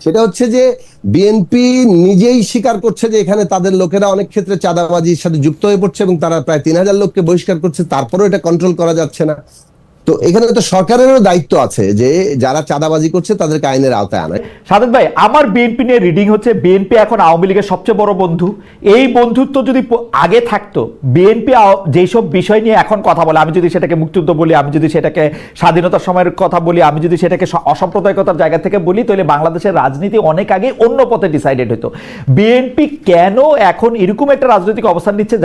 সেটা হচ্ছে যে বিএনপি নিজেই স্বীকার করছে যে এখানে তাদের লোকেরা অনেক ক্ষেত্রে চাঁদাবাজির সাথে যুক্ত হয়ে পড়ছে এবং তারা প্রায় 3000 লোককে বহিষ্কার করছে, তারপরেও এটা কন্ট্রোল করা যাচ্ছে না। তো এখানে তো সরকারেরও দায়িত্ব আছে যে যারা চাঁদাবাজি করছে তাদেরকে আইনের আওতায় আনে। সাদেক ভাই, আমার বিএনপি নিয়ে রিডিং হচ্ছে বিএনপি এখন আওয়ামী লীগের সবচেয়ে বড় বন্ধু। এই বন্ধুত্ব যদি আগে থাকতো, বিএনপি যেসব বিষয় নিয়ে এখন কথা বলে, আমি যদি সেটাকে মুক্তিযুদ্ধ বলি, আমি যদি সেটাকে স্বাধীনতার সময়ের কথা বলি, আমি যদি সেটাকে অসাম্প্রদায়িকতার জায়গা থেকে বলি, তাহলে বাংলাদেশের রাজনীতি অনেক আগে অন্য পথে ডিসাইডেড হতো। বিএনপি কেন এখন এরকম একটা রাজনৈতিক অবস্থান নিচ্ছে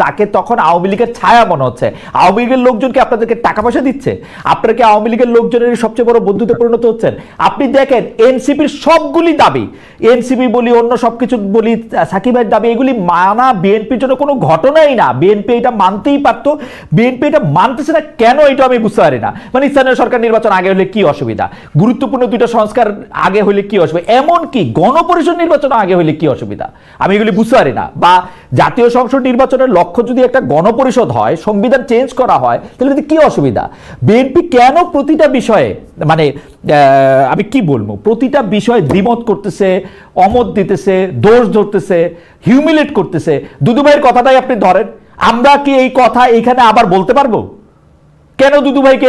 তাকে তখন আওয়ামী লীগের ছায়া মনে হচ্ছে? আওয়ামী লীগের লোকজনকে আপনাদেরকে টাকা পয়সা দিচ্ছে? আপনারা কি আওয়ামী লীগের লোকজনের সবচেয়ে বড় বন্ধুতে পরিণত হচ্ছেন? আপনি দেখেন এনসিপির সবগুলি দাবি, এনসিপি বলি, অন্য সবকিছু বলি, সাকিবের দাবি, এগুলি মানা বিএনপির জন্য কোনো ঘটনাই না। বিএনপি এটা মানতেই পারতো, বিএনপি এটা মানতেছে না কেন, এটা আমি বুঝতে পারি না। মানে স্থানীয় সরকার নির্বাচন আগে হলে কি অসুবিধা, গুরুত্বপূর্ণ দুইটা সংস্কার আগে হলে কি অসুবিধা, এমনকি গণপরিষদ নির্বাচন আগে হলে কি অসুবিধা, আমি এগুলি বুঝতে পারি না। বা জাতীয় সংসদ নির্বাচনের লক্ষ্য যদি একটা গণপরিষদ হয়, সংবিধান চেঞ্জ করা হয়, তাহলে কি অসুবিধা? বিএনপি কেন প্রতিটা বিষয়ে, মানে আমি কি বলবো, প্রতিটা বিষয়ে দ্বিমত করতেছে, অমত দিতেছে, দোষ ধরতেছে, হিউমিলেট করতেছে? দুদু ভাইয়ের কথাটাই আপনি ধরেন, আমরা কি এই কথা এইখানে আবার বলতে পারবো? কেন দুদু ভাইকে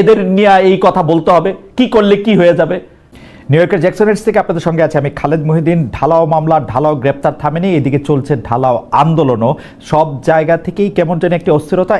এদের নিয়ে এই কথা বলতে হবে? কি করলে কি হয়ে যাবে? নিউ ইয়র্কের জ্যাকসন থেকে আপনাদের সঙ্গে আছে আমি খালেদ মহিউদ্দিন। ঢালাও মামলা, ঢালাও গ্রেপ্তার থামেনি, এদিকে চলছে ঢালাও আন্দোলনও। সব জায়গা থেকেই কেমন যেন একটি অস্থিরতা।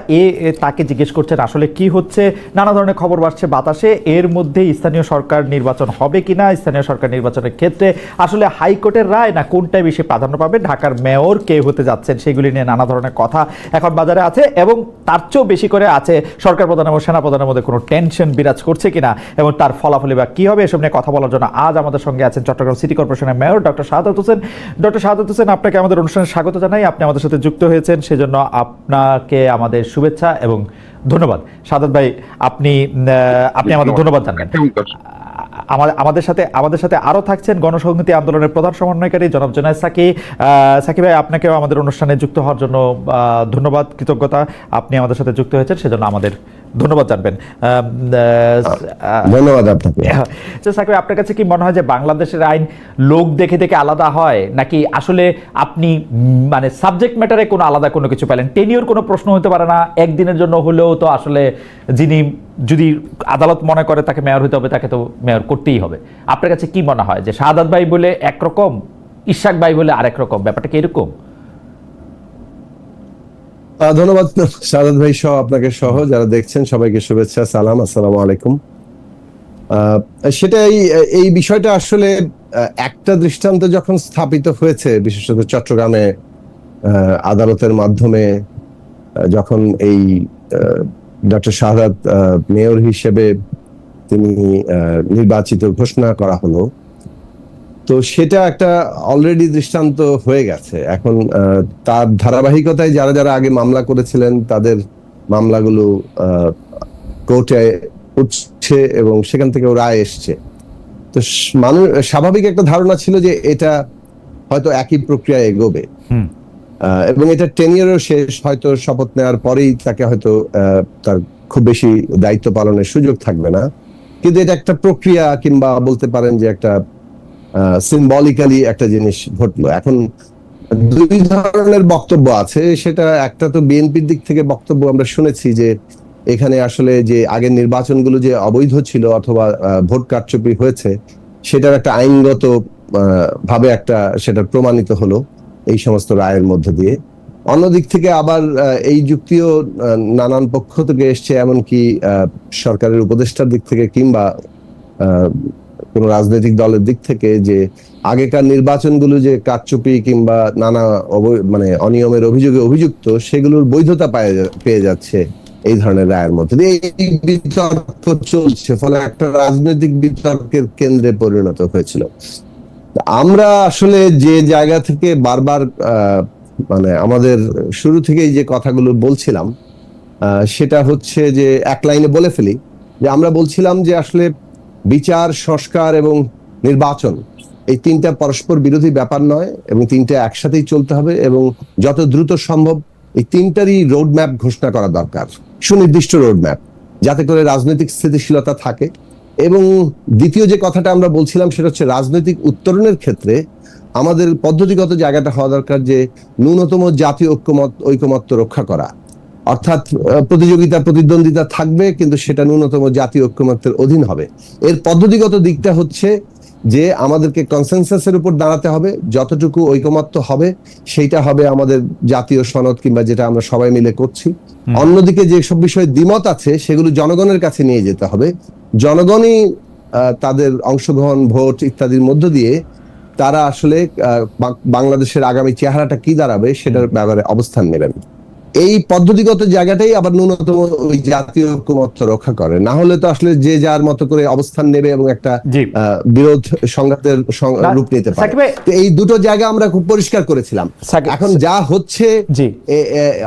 তাকে জিজ্ঞেস করছেন আসলে কি হচ্ছে, নানা ধরনের খবর বাড়ছে বাতাসে। এর মধ্যে স্থানীয় সরকার নির্বাচন হবে কিনা, স্থানীয় সরকার নির্বাচনের ক্ষেত্রে আসলে হাইকোর্টের রায় না কোনটাই বেশি প্রাধান্য পাবে, ঢাকার মেয়র কে হতে যাচ্ছেন, সেগুলি নিয়ে নানা ধরনের কথা এখন বাজারে আছে। এবং তার চেয়েও বেশি করে আছে সরকার প্রধান এবং সেনাপ্রধানের মধ্যে কোনো টেনশন বিরাজ করছে কিনা এবং তার ফলাফলই বা কি হবে, এসব নিয়ে কথা বলার জন্য আজ আমাদের সঙ্গে আছেন চট্টগ্রাম সিটি কর্পোরেশনের mayor doctor Shahadat Hossain. Doctor Shahadat Hossain, আপনাকে আমাদের অনুষ্ঠানে স্বাগত জানাই। আপনি আমাদের সাথে যুক্ত হয়েছেন, সেজন্য আপনাকে আমাদের শুভেচ্ছা এবং ধন্যবাদ। শাহাদাত ভাই, আপনি আমাদের ধন্যবাদ জানাবেন। আমাদের সাথে আরো থাকছেন গণসংহতি আন্দোলনের প্রধান সমন্বয়কারী জনাব জুনায়েদ সাকি। সাকি ভাই, আপনাকেও আমাদের অনুষ্ঠানে যুক্ত হওয়ার জন্য ধন্যবাদ, কৃতজ্ঞতা। আপনি আমাদের সাথে যুক্ত হয়েছেন, সেজন্য আমাদের ধন্যবাদ জানবেন। ধন্যবাদ আপনাকে। সাকি ভাই, আপনার কাছে কি মনে হয় যে বাংলাদেশের আইন লোক দেখে দেখে আলাদা হয়, নাকি আসলে আপনি মানে সাবজেক্ট ম্যাটারে কোনো আলাদা কোনো কিছু পেলেন? টেনিওর কোনো প্রশ্ন হতে পারে না? একদিনের জন্য হলেও তো আসলে যিনি, যদি আদালত মনে করে তাকে মেয়র হতে হবে, তাকে তো মেয়র করতেই হবে। আপনার কাছে কি মনে হয় যে শাহাদাত ভাই বলে একরকম, ইশাক ভাই বলে আরেক রকম, ব্যাপারটা কি এরকম? ধন্যবাদ শাহাদাত ভাই সহ, আপনাকে সহ যারা দেখছেন সবাইকে শুভেচ্ছা, সালাম, আসসালামু আলাইকুম। সেটাই, এই বিষয়টা আসলে একটা দৃষ্টান্ত যখন স্থাপিত হয়েছে, বিশেষত চট্টগ্রামে আদালতের মাধ্যমে, যখন এই ডক্টর শাহাদাত মেয়র হিসেবে তিনি নির্বাচিত ঘোষণা করা হলো, তো সেটা একটা অলরেডি দৃষ্টান্ত হয়ে গেছে। এখন তার ধারাবাহিকতায় যারা যারা আগে মামলা করেছিলেন তাদের মামলাগুলো কোর্টে উঠছে এবং সেখান থেকে রায় এসছে। তো মানুষ স্বাভাবিক একটা ধারণা ছিল যে এটা হয়তো একই প্রক্রিয়া এগোবে এবং এটা টেনিয়রও শেষ, হয়তো শপথ নেওয়ার পরেই তাকে হয়তো তার খুব বেশি দায়িত্ব পালনের সুযোগ থাকবে না। কিন্তু এটা একটা প্রক্রিয়া, কিংবা বলতে পারেন যে একটা সিম্বলিক্যালি একটা জিনিস ঘটলো। এখন দুই ধরনের বক্তব্য আছে, সেটা একটা তো বিএনপির দিক থেকে বক্তব্য আমরা শুনেছি যে এখানে আসলে যে আগের নির্বাচনগুলো যে অবৈধ ছিল অথবা ভোট কারচুপি হয়েছে, সেটার একটা আইনগত ভাবে একটা সেটা প্রমাণিত হলো এই সমস্ত রায়ের মধ্যে দিয়ে। অন্যদিক থেকে আবার এই যুক্তিও নানান পক্ষ থেকে এসছে, এমনকি সরকারের উপদেষ্টার দিক থেকে কিংবা কোন রাজনৈতিক দলের দিক থেকে, যে আগেকার নির্বাচনগুলো যে কারচুপি কিংবা নানা মানে অনিয়মের অভিযোগে অভিযুক্ত, সেগুলোর বৈধতা পেয়ে যাচ্ছে এই ধরনের রায়ের মধ্যে দিয়ে। এই বিতর্ক চলছে, ফলে একটা রাজনৈতিক বিতর্কের কেন্দ্রে পরিণত হয়েছিল। আমরা আসলে যে জায়গা থেকে বারবার মানে আমাদের শুরু থেকেই যে কথাগুলো বলছিলাম, সেটা হচ্ছে যে এক লাইনে বলে ফেলি, যে আমরা বলছিলাম যে আসলে বিচার, সংস্কার এবং নির্বাচন, এই তিনটা পরস্পর বিরোধী ব্যাপার নয় এবং তিনটা একসাথেই চলতে হবে, এবং যত দ্রুত সম্ভব এই তিনটারই রোডম্যাপ ঘোষণা করা দরকার, সুনির্দিষ্ট রোডম্যাপ, যাতে করে রাজনৈতিক স্থিতিশীলতা থাকে এবং দ্বিতীয় যে কথাটা আমরা বলছিলাম সেটা হচ্ছে রাজনৈতিক উত্তরণের ক্ষেত্রে আমাদের পদ্ধতিগত জায়গাটা হওয়া দরকার যে ন্যূনতম জাতীয় ঐকমত্য রক্ষা করা, অর্থাৎ প্রতিযোগিতা প্রতিদ্বন্দ্বিতা থাকবে কিন্তু সেটা ন্যূনতম জাতীয় ঐকমত্যের অধীন হবে। এর পদ্ধতিগত দিকটা হচ্ছে যে আমাদেরকে কনসেনসাসের উপর দাঁড়াতে হবে, যতটুকু ঐকমত্য হবে সেইটা হবে আমাদের জাতীয় সনদ কিংবা যেটা আমরা সবাই মিলে করছি। অন্যদিকে যেসব বিষয়ে দ্বিমত আছে সেগুলো জনগণের কাছে নিয়ে যেতে হবে, জনগণই তাদের অংশগ্রহণ ভোট ইত্যাদির মধ্য দিয়ে তারা আসলে বাংলাদেশের আগামী চেহারাটা কি দাঁড়াবে সেটার ব্যাপারে অবস্থান নেবেন। এই পদ্ধতিগত জায়গাটাই আবার ন্যূনতম ওই জাতীয় ঐকমত্য রক্ষা করে, না হলে তো আসলে যে যার মতো করে অবস্থান নেবে এবং একটা বিরোধ সংঘাতের রূপ নিতে পারে। তো এই দুটো জায়গা আমরা খুব পরিষ্কার করেছিলাম। এখন যা হচ্ছে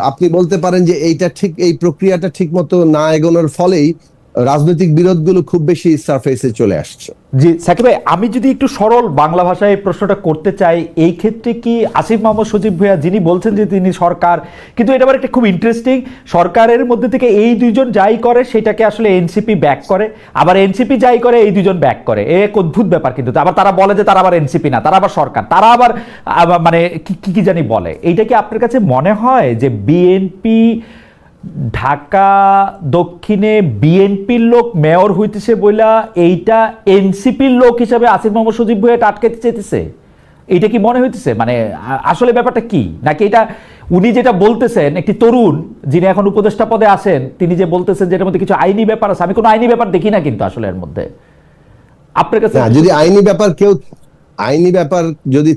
আপনি বলতে পারেন যে এইটা ঠিক, এই প্রক্রিয়াটা ঠিক মতো না এগোনোর ফলেই রাজনৈতিক বিরোধগুলো খুব বেশি সারফেসে চলে আসছে। জি সাকিব ভাই, আমি যদি একটু সরল বাংলা ভাষায় প্রশ্নটা করতে চাই, এই ক্ষেত্রে কি আসিফ মাহমুদ সজীব ভুঁইয়া যিনি বলছেন যে তিনি সরকার, কিন্তু এটা আবার একটা খুব ইন্টারেস্টিং, সরকারের মধ্যে থেকে এই দুইজন যাই করে সেটাকে আসলে এনসিপি ব্যাক করে, আবার এনসিপি যাই করে এই দুজন ব্যাক করে, এক অদ্ভুত ব্যাপার। কিন্তু আবার তারা বলে যে তারা আবার এনসিপি না, তারা আবার সরকার, তারা আবার মানে কি জানি বলে। এইটা কি আপনার কাছে মনে হয় যে বিএনপি ঢাকা দক্ষিণে বিএনপির লোক মেয়র হইতেছে বইলা এইটা এনসিপির লোক হিসাবে আসিফ মোহাম্মদ সজীব ভুঁইয়া আটকাইতে চেয়েছে? এইটা কি মনে হইতেছে? মানে আসলে ব্যাপারটা কি, নাকি এটা উনি যেটা বলতেছেন, একটি তরুণ যিনি এখন উপদেষ্টা পদে আছেন তিনি যে বলতেছেন যেটার মধ্যে কিছু আইনি ব্যাপার আছে, আমি কোনো আইনি ব্যাপার দেখি না কিন্তু আসলে এর মধ্যে। আপনার কাছে যদি আইনি ব্যাপার যদি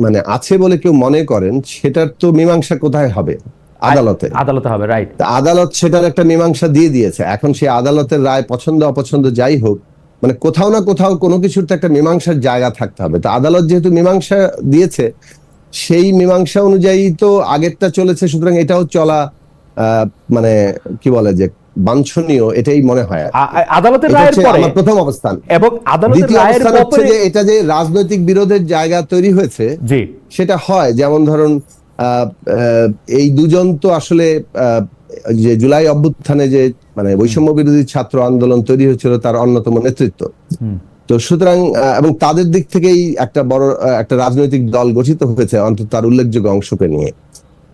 মানে আছে বলে কেউ মনে করেন, সেটার তো মীমাংসা কোথায় হবে? আদালতে হবে, রাইট? আদালত সেটার একটা মীমাংসা দিয়ে দিয়েছে। এখন সেই আদালতের রায় পছন্দ অপছন্দ যাই হোক, মানে কোথাও না কোথাও কোনো কিছুর তো একটা মীমাংসার জায়গা থাকতে হবে। তো আদালত যেহেতু মীমাংসা দিয়েছে, সেই মীমাংসা অনুযায়ী তো আগেরটা চলেছে, সুতরাং এটাও চলা মানে কি বলে যে বাঞ্ছনীয়, এটাই মনে হয় আদালতের রায়ের পরে আমার প্রথম অবস্থান। এবং আদালতের রায়ের পরে যে এটা যে রাজনৈতিক বিরোধের জায়গা তৈরি হয়েছে, জি সেটা হয়। যেমন ধরুন এই দুজন তো আসলে যে জুলাই অভ্যুত্থানে যে মানে বৈষম্য বিরোধী ছাত্র আন্দোলন তৈরি হয়েছিল তার অন্যতম নেতৃত্ব। তো সুতরাং এবং তাদের দিক থেকেই একটা বড় একটা রাজনৈতিক দল গঠিত হয়েছে, অন্তত তার উল্লেখযোগ্য অংশকে নিয়ে।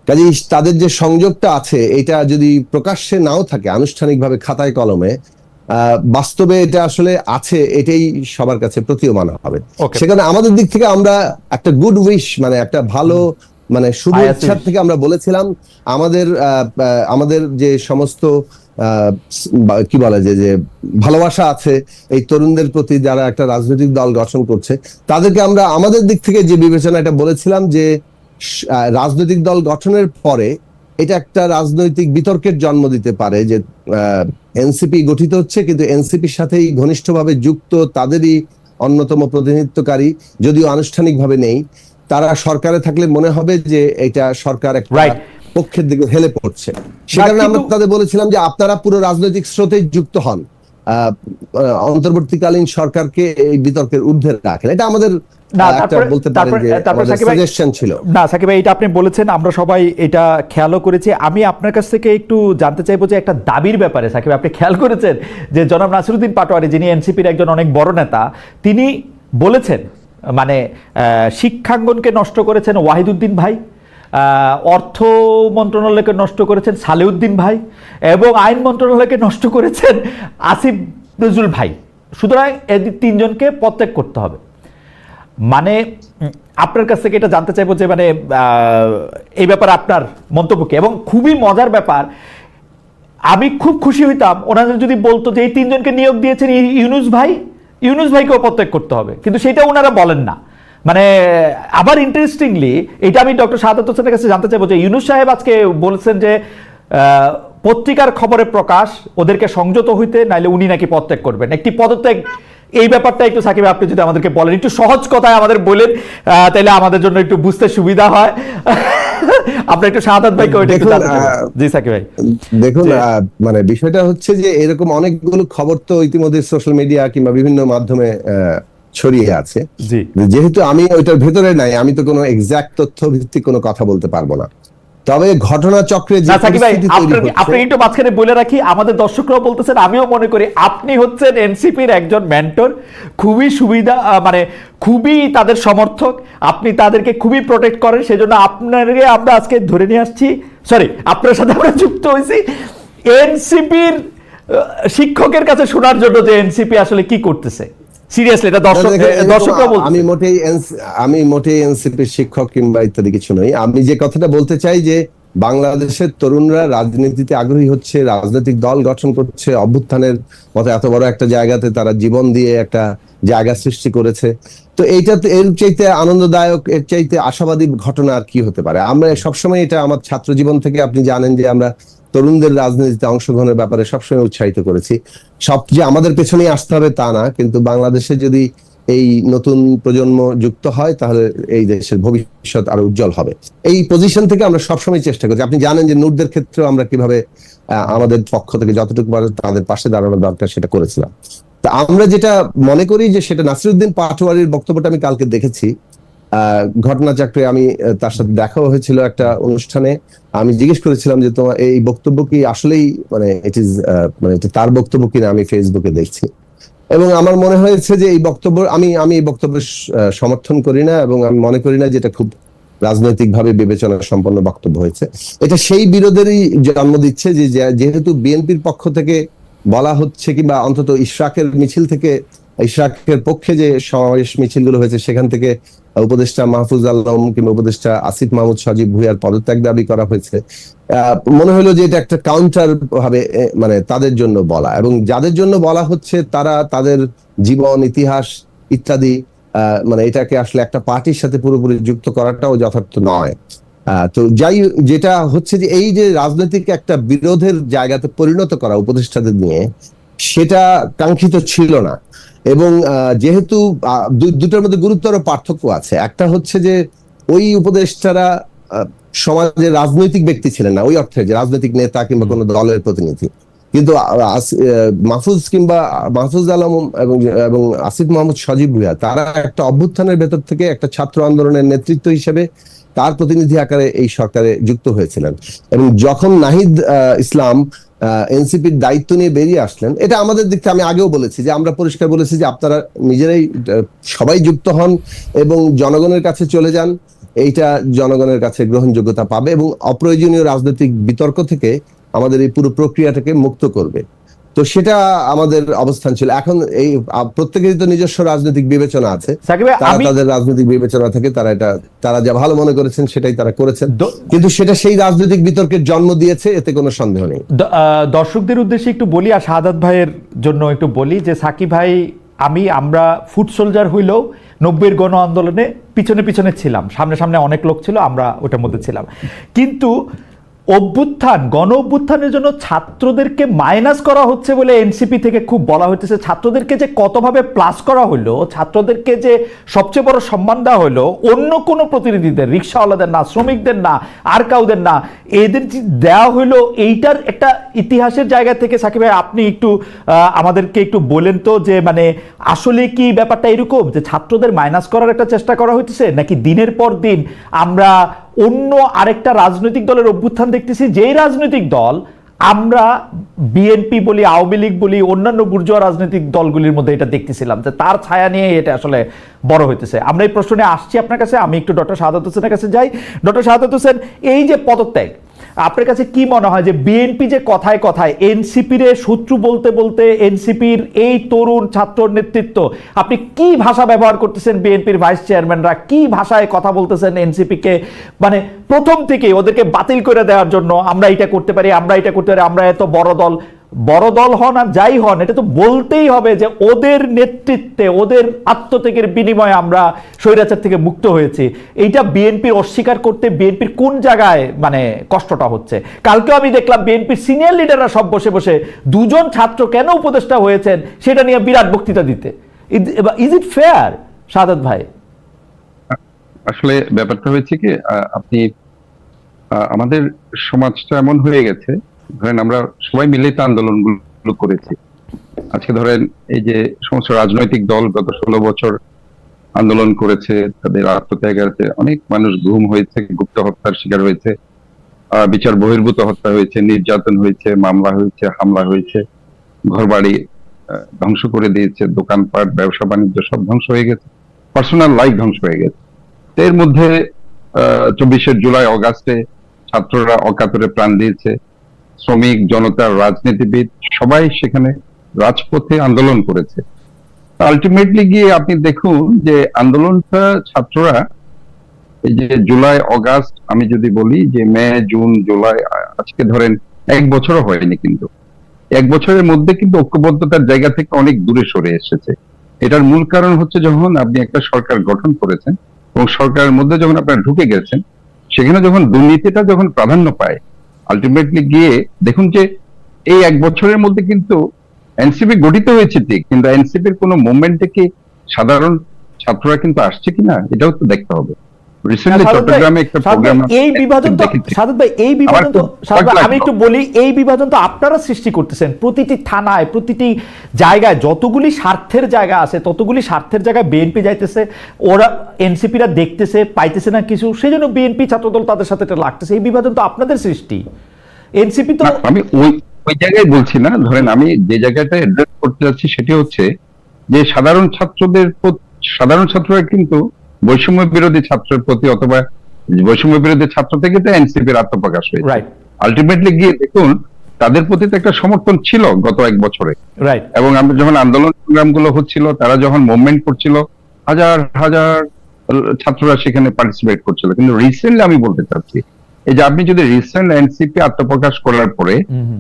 কাজেই তাদের যে সংযোগটা আছে এটা যদি প্রকাশ্যে নাও থাকে, আনুষ্ঠানিকভাবে খাতায় কলমে, বাস্তবে এটা আসলে আছে, এটাই সবার কাছে প্রতীয়মান হবে। সেখানে আমাদের দিক থেকে আমরা একটা গুড উইশ, মানে একটা ভালো মানে শুভ ইচ্ছা থেকে আমরা বলেছিলাম আমাদের যে সমস্ত কি বলে যে ভালোবাসা আছে এই তরুণদের প্রতি, যারা একটা রাজনৈতিক দল গঠন করছে, তাদেরকে আমরা আমাদের দিক থেকে যে বিবেচনা এটা বলেছিলাম যে রাজনৈতিক দল গঠনের পরে এটা একটা রাজনৈতিক বিতর্কের জন্ম দিতে পারে যে এনসিপি গঠিত হচ্ছে, কিন্তু এনসিপির সাথেই ঘনিষ্ঠভাবে যুক্ত তাদেরই অন্যতম প্রতিনিধিত্বকারী, যদিও আনুষ্ঠানিকভাবে নেই, তারা সরকারে থাকলে মনে হবে যে এটা সরকার একটা পক্ষের দিকে হেলে পড়ছে। সেখানে আমরা তাদের বলেছিলাম যে আপনারা পুরো রাজনৈতিক স্রোতে যুক্ত হন, অন্তর্বর্তীকালীন সরকারকে এই বিতর্কের ঊর্ধ্বে রাখেন। এটা আমাদের আপনি বলেছেন, আমরা সবাই এটা খেয়ালও করেছি। আমি আপনার কাছ থেকে একটু জানতে চাইবো যে একটা দাবির ব্যাপারে সাকিব, আপনি খেয়াল করেছেন যে জনাব নাসিরউদ্দিন পাটোয়ারি, যিনি এনসিপির একজন অনেক বড় নেতা, তিনি বলেছেন মানে শিক্ষাঙ্গনকে নষ্ট করেছেন ওয়াহিদুদ্দিন ভাই, অর্থ মন্ত্রণালয়কে নষ্ট করেছেন সালেউদ্দিন ভাই, এবং আইন মন্ত্রণালয়কে নষ্ট করেছেন আসিফ নজরুল ভাই। সুতরাং এই তিনজনকে পদত্যাগ করতে হবে। মানে আপনার কাছ থেকে এটা জানতে চাইবো যে মানে এই ব্যাপারে আপনার মন্তব্য কি। এবং খুবই মজার ব্যাপার, আমি খুব খুশি হইতাম ওনাদের যদি বলতো যে এই তিনজনকে নিয়োগ দিয়েছেন ইউনুস ভাইকেও পদত্যাগ করতে হবে, কিন্তু সেটা ওনারা বলেন না। মানে আবার ইন্টারেস্টিংলি এটা আমি ডক্টর শাহাদাত হোসেনের কাছে জানতে চাইবো যে ইউনুস সাহেব আজকে বলছেন যে পত্রিকার খবরে প্রকাশ ওদেরকে সংযত হইতে, নাইলে উনি নাকি পদত্যাগ করবেন। একটি পদত্যাগ, এই ব্যাপারটা একটু সাকিব আপনি যদি আমাদেরকে বলেন, একটু সহজ কথায় আমাদের বলেন, তাহলে আমাদের জন্য একটু বুঝতে সুবিধা হয়। আপনি একটু শাহাদাত ভাইকে ওইটা একটু জানতে চাই। জি সাকিব ভাই, দেখুন মানে বিষয়টা হচ্ছে যে এরকম অনেকগুলো খবর তো ইতিমধ্যে সোশ্যাল মিডিয়া কিংবা বিভিন্ন মাধ্যমে ছড়িয়ে আছে। যেহেতু আমি ওইটার ভেতরে নাই, আমি তো কোনো এক্সাক্ট তথ্য ভিত্তিক কোনো কথা বলতে পারবো না। তবে ঘটনাচক্রে যে না সাকিব ভাই, পরিস্থিতি তৈরি আপনি হচ্ছে, একটু মাঝখানে বলে রাখি, আমাদের দর্শকরাও বলতেছেন, আমিও মনে করি আপনি হচ্ছেন এনসিপির একজন মেন্টর, খুবই সুবিধা মানে খুবই তাদের সমর্থক, আপনি তাদেরকে খুবই প্রোটেক্ট করেন, সেজন্য আপনাকে আমরা আজকে ধরে নিয়ে আসছি, সরি আপনার সাথে আমরা যুক্ত হয়েছি এনসিপির শিক্ষকের কাছে শোনার জন্য যে এনসিপি আসলে কি করতেছে। সিরিয়াসলি এটা দর্শকরা বলতেছে। আমি মোটেই এনসিপির শিক্ষক কিংবা ইত্যাদি কিছু নই। আমি যে কথাটা বলতে চাই যে বাংলাদেশের তরুণরা রাজনীতিতে আগ্রহী হচ্ছে, রাজনৈতিক দল গঠন করছে, অভ্যুত্থানের মতো এত বড় একটা জায়গাতে তারা জীবন দিয়ে একটা জায়গা সৃষ্টি করেছে। তো এইটাতে এর চাইতে আনন্দদায়ক, এর চাইতে আশাবাদী ঘটনা আর কি হতে পারে? আমরা সবসময়, এটা আমার ছাত্র জীবন থেকে আপনি জানেন যে আমরা তরুণদের রাজনীতিতে অংশগ্রহণের ব্যাপারে সবসময় উৎসাহিত করেছি। সব যে আমাদের পেছনেই আসতে হবে তা না, কিন্তু বাংলাদেশে যদি এই নতুন প্রজন্ম যুক্ত হয় তাহলে এই দেশের ভবিষ্যৎ আরো উজ্জ্বল হবে। এই পজিশন থেকে আমরা সবসময় চেষ্টা করছি। আপনি জানেন যে নূরদের ক্ষেত্রেও আমরা কিভাবে আমাদের পক্ষ থেকে যতটুকু পারে তাদের পাশে দাঁড়ানোর দরকার সেটা করেছিলাম। তা আমরা যেটা মনে করি যে সেটা, নাসিরউদ্দিন পাটোয়ারির বক্তব্যটা আমি কালকে দেখেছি ঘটনাচক্রে, আমি তার সাথে দেখাও হয়েছিল একটা অনুষ্ঠানে। আমি জিজ্ঞেস করেছিলাম যে তোমার এই বক্তব্য কি আসলেই মানে এটা তার বক্তব্য কিনা, আমি ফেসবুকে দেখছি। এবং আমার মনে হয়েছে যে এই বক্তব্য, আমি এই বক্তব্যের সমর্থন করি না, এবং আমি মনে করি না যে এটা খুব রাজনৈতিকভাবে বিবেচনা সম্পন্ন বক্তব্য হয়েছে। এটা সেই বিরোধেরই জন্ম দিচ্ছে যে যেহেতু বিএনপির পক্ষ থেকে বলা হচ্ছে, কিংবা অন্তত ইশরাকের মিছিল থেকে, ইশরাকের পক্ষে যে সমাবেশ মিছিলগুলো হয়েছে সেখান থেকে উপদেষ্টা মাহফুজ আলম কিংবা উপদেষ্টা আসিফ মাহমুদ সজীব ভুঁইয়ার পদত্যাগ দাবি করা হয়েছে, মনে হলো যে এটা একটা কাউন্টার ভাবে মানে তাদের জন্য বলা, এবং যাদের জন্য বলা হচ্ছে তারা তাদের জীবন, ইতিহাস ইত্যাদি মানে এটাকে আসলে একটা পার্টির সাথে পুরোপুরি যুক্ত করাটাও যথার্থ নয়। তো যেটা হচ্ছে যে এই যে রাজনৈতিক একটা বিরোধের জায়গাতে পরিণত করা উপদেষ্টাদের নিয়ে, সেটা কাঙ্ক্ষিত ছিল না। এবং যেহেতু দুটোর মধ্যে গুরুতর পার্থক্য আছে। একটা হচ্ছে যে ওই উপদেষ্টারা সমাজের রাজনৈতিক ব্যক্তি ছিলেন না, ওই অর্থে যে রাজনৈতিক নেতা কিংবা কোনো দলের প্রতিনিধি, কিন্তু মাহফুজ আলম এবং আসিফ মাহমুদ সজীব ভুঁইয়া তারা একটা অভ্যুত্থানের ভেতর থেকে একটা ছাত্র আন্দোলনের নেতৃত্ব হিসেবে তার প্রতিনিধি আকারে এই সরকারে যুক্ত হয়েছিলেন। এবং যখন নাহিদ ইসলাম এনসিপির দায়িত্ব নিয়ে বেরিয়ে আসলেন, এটা আমাদের দিক থেকে আমি আগেও বলেছি যে আমরা পরিষ্কার বলেছি যে আপনারা নিজেরাই সবাই যুক্ত হন এবং জনগণের কাছে চলে যান, এইটা জনগণের কাছে গ্রহণযোগ্যতা পাবে এবং অপ্রয়োজনীয় রাজনৈতিক বিতর্ক থেকে আমাদের এই পুরো প্রক্রিয়াটাকে মুক্ত করবে। তো সেটা আমাদের অবস্থান ছিল। এখন এই প্রত্যেকেরই তো নিজস্ব রাজনৈতিক বিবেচনা আছে, তাদের রাজনৈতিক বিবেচনা থেকে তারা যা ভালো মনে করেছেন সেটাই তারা করেছেন, কিন্তু সেটা সেই রাজনৈতিক বিতর্কের জন্ম দিয়েছে, এতে কোনো সন্দেহ নেই। দর্শকদের উদ্দেশ্যে একটু বলি, আর শাহাদাত ভাইয়ের জন্য একটু বলি যে সাকিব ভাই আমরা ফুট সোলজার হইলেও 90-এর গণ আন্দোলনে পিছনে পিছনে ছিলাম, সামনে সামনে অনেক লোক ছিল, আমরা ওটার মধ্যে ছিলাম। কিন্তু গণ অভ্যুত্থানের জন্য ছাত্রদেরকে মাইনাস করা হচ্ছে বলে এনসিপি থেকে খুব বলা হচ্ছে। ছাত্রদেরকে যে কতভাবে প্লাস করা হলো, ছাত্রদেরকে যে সবচেয়ে বড় সম্মান দেওয়া হলো অন্য কোনো প্রতিনিধিদের, রিক্সাওয়ালাদের না, শ্রমিকদের না, আর কাউদের না, এদের দেওয়া হলো, এইটার একটা ইতিহাসের জায়গা থেকে সাকিব ভাই আপনি একটু আমাদেরকে একটু বলেন তো যে মানে আসলে কি ব্যাপারটা এরকম যে ছাত্রদের মাইনাস করার একটা চেষ্টা করা হচ্ছে, নাকি দিনের পর দিন আমরা অন্য আরেকটা রাজনৈতিক দলের অভ্যুত্থান দেখতেছি, যেই রাজনৈতিক দল আমরা বিএনপি বলি, আওয়ামী লীগ বলি, অন্যান্য বুর্জোয়া রাজনৈতিক দলগুলির মধ্যে এটা দেখতেছিলাম যে তার ছায়া নিয়ে এটা আসলে বড় হইতেছে। আমরা এই প্রশ্নে আসছি আপনার কাছে, আমি একটু ডক্টর শাহাদাত হোসেনের কাছে যাই। ডক্টর শাহাদাত হোসেন, এই যে পদত্যাগ, আপনার কাছে কি মনে হয় যে বিএনপি যে কথায় কথায় এনসিপির শত্রু বলতে বলতে এনসিপির এই তরুণ ছাত্র নেতৃত্ব, আপনি কি ভাষা ব্যবহার করতেছেন, বিএনপির ভাইস চেয়ারম্যানরা কি ভাষায় কথা বলতেছেন এনসিপিকে, মানে প্রথম থেকে ওদেরকে বাতিল করে দেওয়ার জন্য, আমরা এটা করতে পারি, আমরা এটা করতে পারি, আমরা এত বড় দল হন আর যাই হন, এটা তো বলতেই হবে যে ওদের নেতৃত্বে, ওদের আত্মত্যাগের বিনিময়ে আমরা স্বৈরাচার থেকে মুক্ত হয়েছি। এইটা বিএনপির অস্বীকার করতে বিএনপির কোন জায়গায় মানে কষ্টটা হচ্ছে? কালকেও আমি দেখলাম বিএনপির সিনিয়র লিডাররা সব বসে বসে দুজন ছাত্র কেন উপদেষ্টা হয়েছেন সেটা নিয়ে বিরাট বক্তৃতা দিতে। ইজ ইট ফেয়ার শাহাদাত ভাই? আসলে ব্যাপারটা হয়েছে কি, আপনি আমাদের সমাজটা এমন হয়ে গেছে, ধরেন আমরা সবাই মিলে তো আন্দোলনগুলো করেছি। আজকে ধরেন এই যে সমস্ত রাজনৈতিক দল গত 16 বছর আন্দোলন করেছে, তাদের আত্মত্যাগের অনেক মানুষ গুম হয়েছে, গুপ্ত হত্যার শিকার হয়েছে, বিচার বহির্ভূত হত্যা হয়েছে, নির্যাতন হয়েছে, মামলা হয়েছে, হামলা হয়েছে, ঘরবাড়ি ধ্বংস করে দিয়েছে, দোকানপাট, ব্যবসা বাণিজ্য সব ধ্বংস হয়ে গেছে, পার্সোনাল লাইফ ধ্বংস হয়ে গেছে। তো এর মধ্যে 24শে জুলাই অগাস্টে ছাত্ররা অকাতরে প্রাণ দিয়েছে, শ্রমিক জনতা, রাজনীতিবিদ সবাই সেখানে রাজপথে আন্দোলন করেছে। আলটিমেটলি গিয়ে আপনি দেখুন যে আন্দোলনটা ছাত্ররা এই যে জুলাই অগাস্ট, আমি যদি বলি যে মে জুন জুলাই, আজকে ধরেন 1 বছরও হয়নি, কিন্তু 1 বছরের মধ্যে কিন্তু ঐক্যবদ্ধতার জায়গা থেকে অনেক দূরে সরে এসেছে। এটার মূল কারণ হচ্ছে যখন আপনি একটা সরকার গঠন করেছেন এবং সরকারের মধ্যে যখন আপনারা ঢুকে গেছেন, সেখানে যখন দুর্নীতিটা যখন প্রাধান্য পায়, আলটিমেটলি গিয়ে দেখুন যে এই 1 বছরের মধ্যে কিন্তু এনসিপি গঠিত হয়েছে ঠিক, কিন্তু এনসিপির কোনো মুভমেন্টে কি সাধারণ ছাত্ররা কিন্তু আসছে কিনা এটাও তো দেখতে হবে। রিসেন্টলি চট্টগ্রামে একটা প্রোগ্রাম, এই বিভাজন তো সাদত ভাই, এই বিভাজন তো সাদত ভাই, আমি একটু বলি, এই বিভাজন তো আপনারা সৃষ্টি করতেছেন। প্রতিটি থানায়, প্রতিটি জায়গায় যতগুলি স্বার্থের জায়গা আছে, ততগুলি স্বার্থের জায়গায় বিএনপি যাইতেছে, ওরা এনসিপিরা দেখতেছে, পাইতেছে না কিছু, সেই জন্য বিএনপি ছাত্রদল তাদের সাথে এটা লাগতেছে। এই বিভাজন তো আপনাদের সৃষ্টি। এনসিপি তো, আমি ওই জায়গায় বলছি না, ধরেন আমি যে জায়গাটা অ্যাড্রেস করতে যাচ্ছি সেটি হচ্ছে যে সাধারণ ছাত্ররা কিন্তু বৈষম্য বিরোধী ছাত্রের প্রতি অথবা বৈষম্য বিরোধী ছাত্র থেকে তো এনসিপির আত্মপ্রকাশ হয়েছে। আলটিমেটলি গিয়ে দেখুন তাদের প্রতি তো একটা সমর্থন ছিল গত 1 বছরে, এবং আমরা যখন আন্দোলন সংগ্রামগুলো হচ্ছিল, তারা যখন মুভমেন্ট করছিল, হাজার হাজার ছাত্ররা সেখানে পার্টিসিপেট করছিল। কিন্তু রিসেন্টলি আমি বলতে চাচ্ছি, এই যে আপনি যদি রিসেন্ট এনসিপি আত্মপ্রকাশ করার পরে